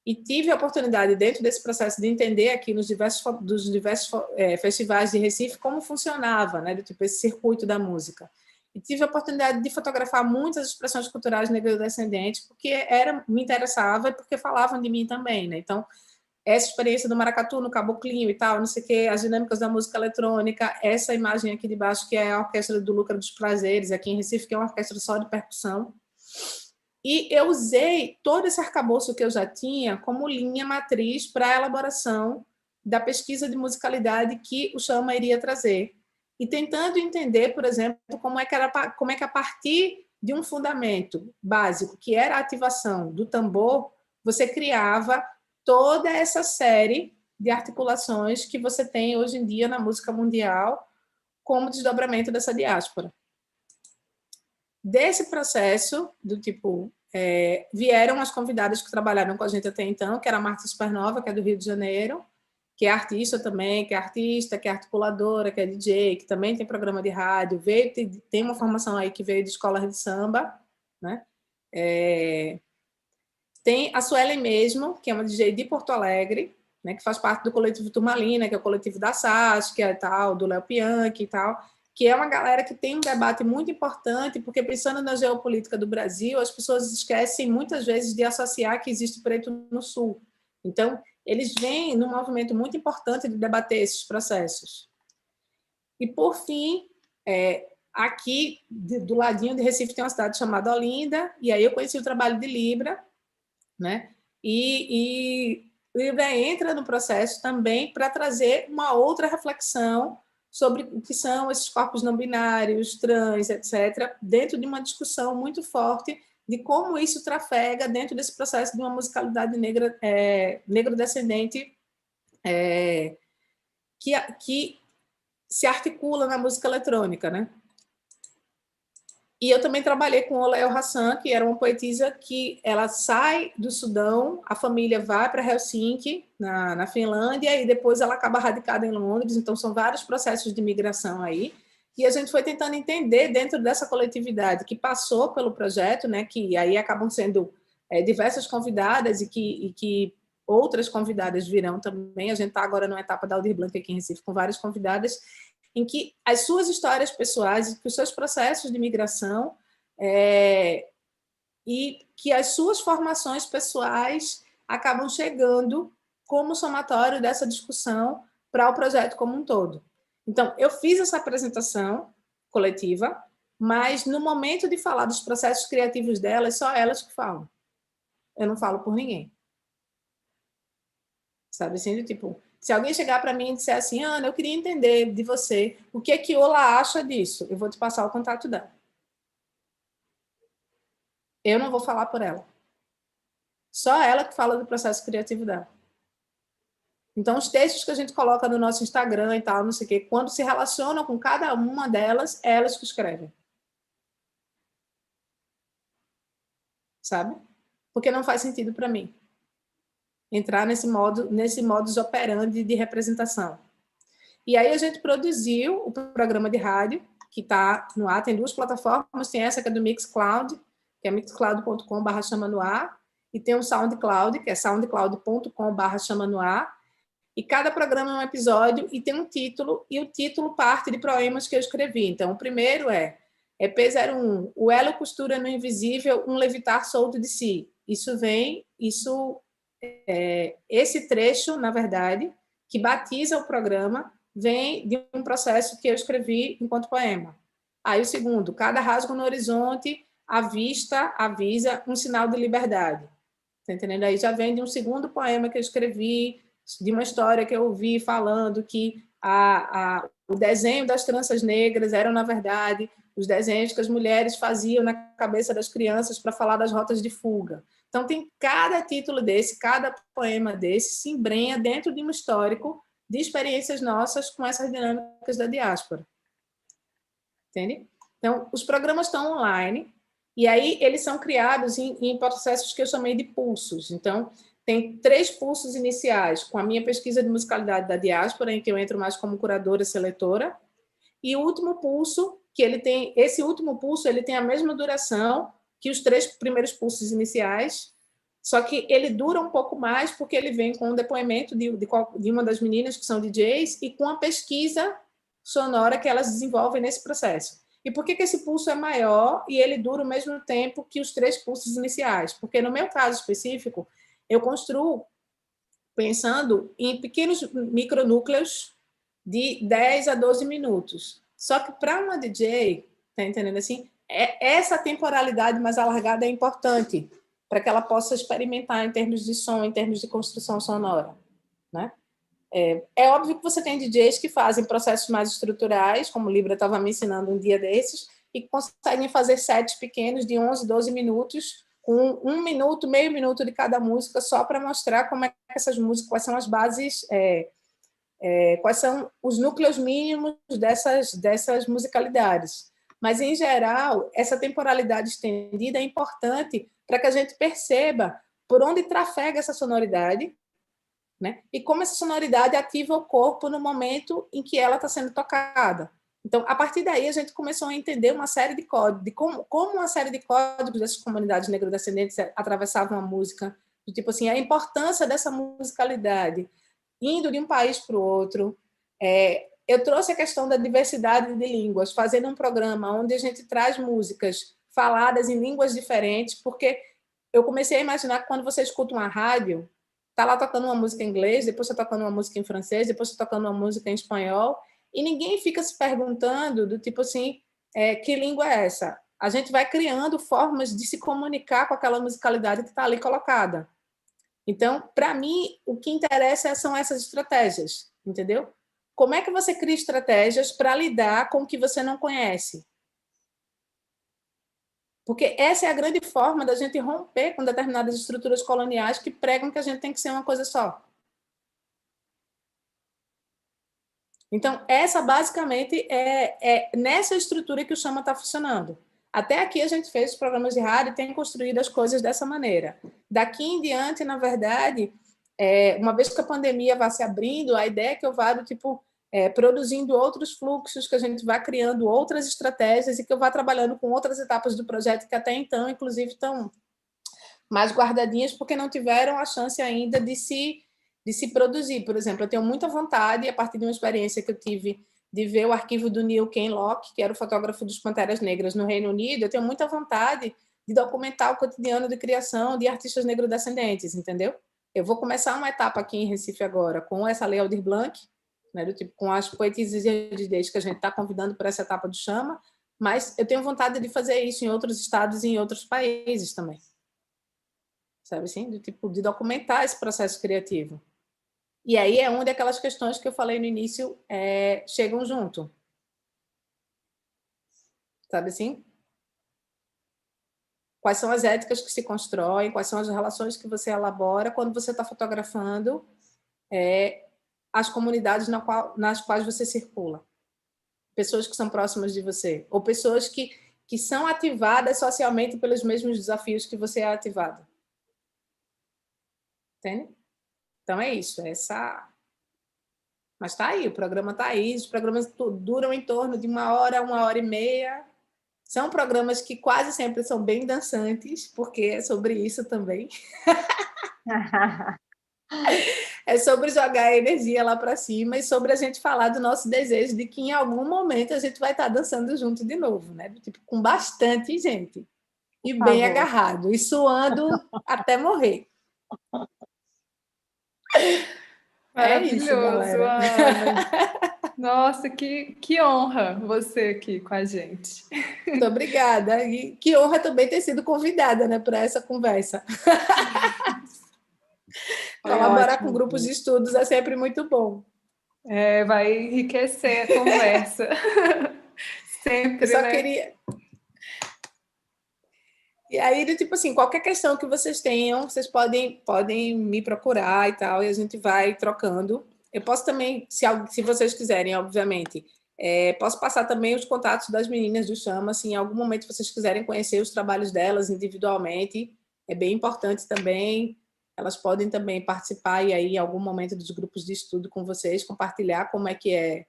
e tive a oportunidade, dentro desse processo, de entender aqui dos diversos festivais de Recife como funcionava, né? Esse circuito da música. E tive a oportunidade de fotografar muitas expressões culturais negro-descendentes, porque me interessava e porque falavam de mim também, né? Então, essa experiência do maracatu no caboclinho e tal, não sei o quê, as dinâmicas da música eletrônica, essa imagem aqui de baixo, que é a Orquestra do Lucra dos Prazeres, aqui em Recife, que é uma orquestra só de percussão. E eu usei todo esse arcabouço que eu já tinha como linha matriz para a elaboração da pesquisa de musicalidade que o Chama iria trazer. E tentando entender, por exemplo, como é que a partir de um fundamento básico, que era a ativação do tambor, você criava toda essa série de articulações que você tem hoje em dia na música mundial como desdobramento dessa diáspora. Desse processo, vieram as convidadas que trabalharam com a gente até então, que era a Marta Supernova, que é do Rio de Janeiro, que é artista também, que é artista, que é articuladora, que é DJ, que também tem programa de rádio, tem uma formação aí que veio de escolas de samba, né? Tem a Suelen mesmo, que é uma DJ de Porto Alegre, né, que faz parte do coletivo Turmalina, que é o coletivo da Saskia e tal, do Léo Bianchi e tal, que é uma galera que tem um debate muito importante, porque, pensando na geopolítica do Brasil, as pessoas esquecem muitas vezes de associar que existe preto no Sul. Então, eles vêm num movimento muito importante de debater esses processos. E, por fim, aqui, do ladinho de Recife, tem uma cidade chamada Olinda, e aí eu conheci o trabalho de Libra, né? E Libra entra no processo também para trazer uma outra reflexão sobre o que são esses corpos não binários, trans, etc., dentro de uma discussão muito forte de como isso trafega dentro desse processo de uma musicalidade negra, negro-descendente, que se articula na música eletrônica, né? E eu também trabalhei com Oleo Hassan, que era uma poetisa que ela sai do Sudão, a família vai para Helsinki, na Finlândia, e depois ela acaba radicada em Londres. Então, são vários processos de migração aí. E a gente foi tentando entender, dentro dessa coletividade que passou pelo projeto, né, que aí acabam sendo diversas convidadas e que outras convidadas virão também. A gente está agora numa etapa da Aldir Blanc aqui em Recife, com várias convidadas, em que as suas histórias pessoais, os seus processos de migração e que as suas formações pessoais acabam chegando como somatório dessa discussão para o projeto como um todo. Então, eu fiz essa apresentação coletiva, mas no momento de falar dos processos criativos delas, só elas que falam. Eu não falo por ninguém. Sabe assim, tipo, se alguém chegar para mim e disser assim, Ana, eu queria entender de você o que é que Ola acha disso, eu vou te passar o contato dela. Eu não vou falar por ela. Só ela que fala do processo criativo dela. Então, os textos que a gente coloca no nosso Instagram e tal, não sei o quê, quando se relacionam com cada uma delas, é elas que escrevem. Sabe? Porque não faz sentido para mim entrar nesse modus operandi de representação. E aí a gente produziu o programa de rádio, que está no ar, tem 2 plataformas, tem essa que é do Mixcloud, que é mixcloud.com/chama-no-ar, e tem um SoundCloud, que é soundcloud.com/chama-no-ar, e cada programa é um episódio e tem um título, e o título parte de poemas que eu escrevi. Então, o primeiro é EP01, o elo costura no invisível, um levitar solto de si. Esse trecho, na verdade, que batiza o programa, vem de um processo que eu escrevi enquanto poema. Aí o segundo, cada rasgo no horizonte, a vista avisa um sinal de liberdade. Tá entendendo? Aí já vem de um segundo poema que eu escrevi, de uma história que eu ouvi falando que o desenho das tranças negras eram, na verdade, os desenhos que as mulheres faziam na cabeça das crianças para falar das rotas de fuga. Então, tem cada título desse, cada poema desse, se embrenha dentro de um histórico de experiências nossas com essas dinâmicas da diáspora. Entende? Então, os programas estão online, e aí eles são criados em processos que eu chamei de pulsos. Então, tem 3 pulsos iniciais, com a minha pesquisa de musicalidade da diáspora, em que eu entro mais como curadora, seletora, e o último pulso, que ele tem, esse último pulso, ele tem a mesma duração que os 3 primeiros pulsos iniciais, só que ele dura um pouco mais, porque ele vem com um depoimento de uma das meninas que são DJs e com a pesquisa sonora que elas desenvolvem nesse processo. E por que esse pulso é maior e ele dura o mesmo tempo que os 3 pulsos iniciais? Porque, no meu caso específico, eu construo pensando em pequenos micronúcleos de 10 a 12 minutos. Só que para uma DJ, tá entendendo assim? Essa temporalidade mais alargada é importante para que ela possa experimentar em termos de som, em termos de construção sonora, né? É óbvio que você tem DJs que fazem processos mais estruturais, como o Libra estava me ensinando um dia desses, e que conseguem fazer sets pequenos de 11, 12 minutos, com 1 minuto, meio minuto de cada música, só para mostrar como é que essas músicas, quais são as bases, quais são os núcleos mínimos dessas musicalidades. Mas, em geral, essa temporalidade estendida é importante para que a gente perceba por onde trafega essa sonoridade, né? E como essa sonoridade ativa o corpo no momento em que ela está sendo tocada. Então, a partir daí, a gente começou a entender uma série de códigos, de como uma série de códigos dessas comunidades negrodescendentes atravessavam a música, de, tipo assim, a importância dessa musicalidade, indo de um país para o outro. Eu trouxe a questão da diversidade de línguas, fazendo um programa onde a gente traz músicas faladas em línguas diferentes, porque eu comecei a imaginar que quando você escuta uma rádio, está lá tocando uma música em inglês, depois você está tocando uma música em francês, depois você está tocando uma música em espanhol, e ninguém fica se perguntando do tipo assim, que língua é essa? A gente vai criando formas de se comunicar com aquela musicalidade que está ali colocada. Então, para mim, o que interessa são essas estratégias, entendeu? Como é que você cria estratégias para lidar com o que você não conhece? Porque essa é a grande forma da gente romper com determinadas estruturas coloniais que pregam que a gente tem que ser uma coisa só. Então, essa basicamente é nessa estrutura que o Chama está funcionando. Até aqui a gente fez os programas de rádio e tem construído as coisas dessa maneira. Daqui em diante, na verdade, uma vez que a pandemia vá se abrindo, a ideia é que eu vá do tipo produzindo outros fluxos, que a gente vá criando outras estratégias e que eu vá trabalhando com outras etapas do projeto que até então, inclusive, estão mais guardadinhas porque não tiveram a chance ainda de se produzir. Por exemplo, eu tenho muita vontade, a partir de uma experiência que eu tive de ver o arquivo do Neil Kenlock, que era o fotógrafo dos Panteras Negras no Reino Unido, eu tenho muita vontade de documentar o cotidiano de criação de artistas negrodescendentes, entendeu? eu vou começar uma etapa aqui em Recife agora com essa Lei Aldir Blanc, né, do tipo, com as poetisas e ideias que a gente está convidando para essa etapa do Chama, mas eu tenho vontade de fazer isso em outros estados e em outros países também. Sabe assim? Do tipo, de documentar esse processo criativo. E aí é onde aquelas questões que eu falei no início chegam junto. Sabe assim? Quais são as éticas que se constroem, quais são as relações que você elabora quando você está fotografando as comunidades nas quais você circula. Pessoas que são próximas de você, ou pessoas que são ativadas socialmente pelos mesmos desafios que você é ativado. Entende? Então é isso, Mas está aí, o programa está aí, os programas duram em torno de 1 hora e meia. São programas que quase sempre são bem dançantes, porque é sobre isso também. É sobre jogar a energia lá para cima e sobre a gente falar do nosso desejo de que em algum momento a gente vai estar dançando junto de novo, né? Tipo, com bastante gente. E bem agarrado, e suando até morrer. Maravilhoso, é isso, Ana. Nossa, que honra você aqui com a gente. Muito obrigada. E que honra também ter sido convidada, né, para essa conversa. Colaborar com grupos de estudos é sempre muito bom. Vai enriquecer a conversa. Sempre, eu só queria... E aí, tipo assim, qualquer questão que vocês tenham, vocês podem me procurar e tal, e a gente vai trocando. Eu posso também, se vocês quiserem, obviamente, posso passar também os contatos das meninas do Chama, se em algum momento vocês quiserem conhecer os trabalhos delas individualmente, é bem importante também. Elas podem também participar e aí em algum momento dos grupos de estudo com vocês, compartilhar como é que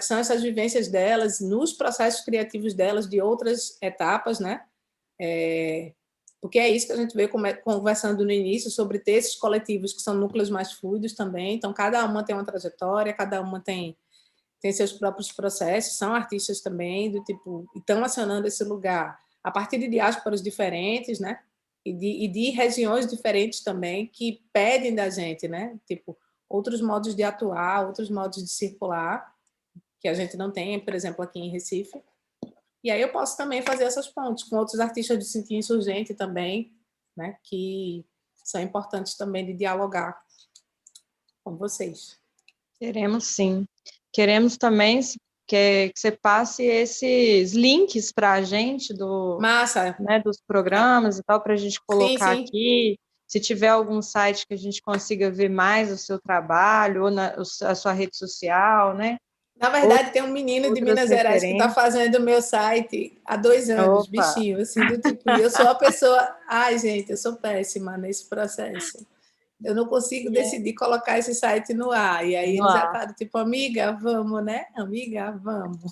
são essas vivências delas, nos processos criativos delas de outras etapas, né? Porque é isso que a gente veio conversando no início, sobre ter esses coletivos que são núcleos mais fluidos também, então cada uma tem uma trajetória, cada uma tem seus próprios processos, são artistas também, do tipo, estão acionando esse lugar a partir de diásporas diferentes, né? E de regiões diferentes também, que pedem da gente, né? Tipo, outros modos de atuar, outros modos de circular, que a gente não tem, por exemplo, aqui em Recife. E aí eu posso também fazer essas pontes com outros artistas do Cintia Insurgente também, né, que são importantes também de dialogar com vocês. Queremos sim. Queremos também que você passe esses links para a gente dos programas e tal, para a gente colocar sim. Aqui. Se tiver algum site que a gente consiga ver mais o seu trabalho, ou a sua rede social, né? Na verdade, tem um menino de Minas Gerais que está fazendo o meu site há 2 anos, Opa. Bichinho, assim, do tipo, eu sou a pessoa... Ai, gente, eu sou péssima nesse processo. Eu não consigo decidir colocar esse site no ar. E aí eles já estavam, tipo, amiga, vamos, né? Amiga, vamos.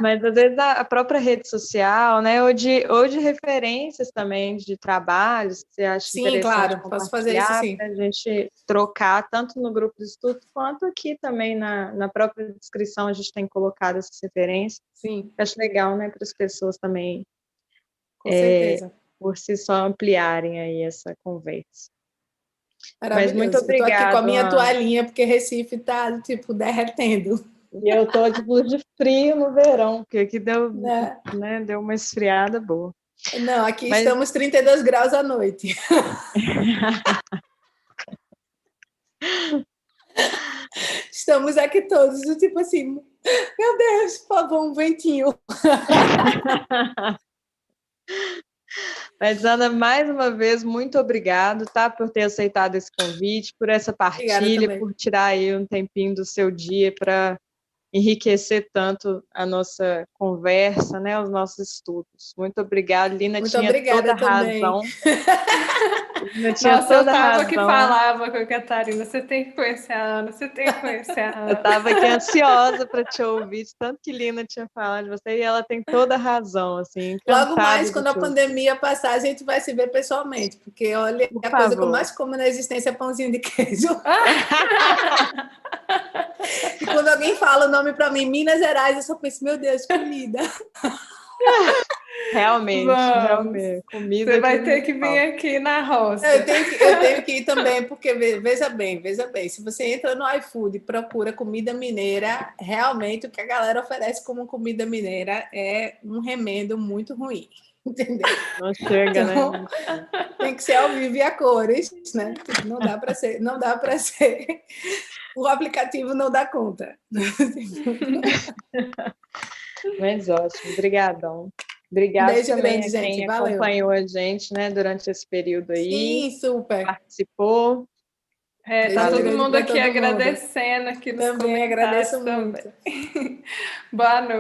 Mas às vezes a própria rede social, né? Ou de referências também de trabalhos que você acha sim, interessante. Sim, claro, posso fazer isso sim. Para a gente trocar tanto no grupo de estudo quanto aqui também na própria descrição a gente tem colocado essas referências. Sim. Eu acho legal, né, para as pessoas também. Com certeza. Por si só ampliarem aí essa conversa. Mas muito obrigada. Eu tô aqui com a minha toalhinha, porque Recife tá, tipo, derretendo. E eu tô de blusa de frio no verão, porque aqui deu uma esfriada boa. Não, aqui estamos 32 graus à noite. Estamos aqui todos, tipo assim, meu Deus, por favor, um ventinho. Mas, Ana, mais uma vez, muito obrigado, tá, por ter aceitado esse convite, por essa partilha, por tirar aí um tempinho do seu dia para enriquecer tanto a nossa conversa, né, os nossos estudos. Muito obrigada, Lina, muito tinha toda a razão. Nossa, eu estava que falava com a Catarina, você tem que conhecer a Ana, você tem que conhecer a Ana. Eu estava aqui ansiosa para te ouvir, tanto que Lina tinha falado de você, e ela tem toda a razão, assim. Logo mais, quando a pandemia passar, a gente vai se ver pessoalmente, porque, olha, a coisa que eu mais como na existência é pãozinho de queijo. E quando alguém fala o nome para mim, Minas Gerais, eu só penso, meu Deus, comida. Realmente, realmente. Comida você vai ter que vir aqui na roça. Eu tenho que ir também, porque veja bem, se você entra no iFood e procura comida mineira, realmente o que a galera oferece como comida mineira é um remendo muito ruim, entendeu? Não chega, então, né? Tem que ser ao vivo e a cores, né? Não dá para ser. O aplicativo não dá conta. Mas ótimo, obrigadão. Obrigada também grande, a quem gente. acompanhou a gente, né, durante esse período aí. Sim, super. Participou. Tá todo mundo aqui agradecendo aqui nos também comentários. agradeço muito. Boa noite.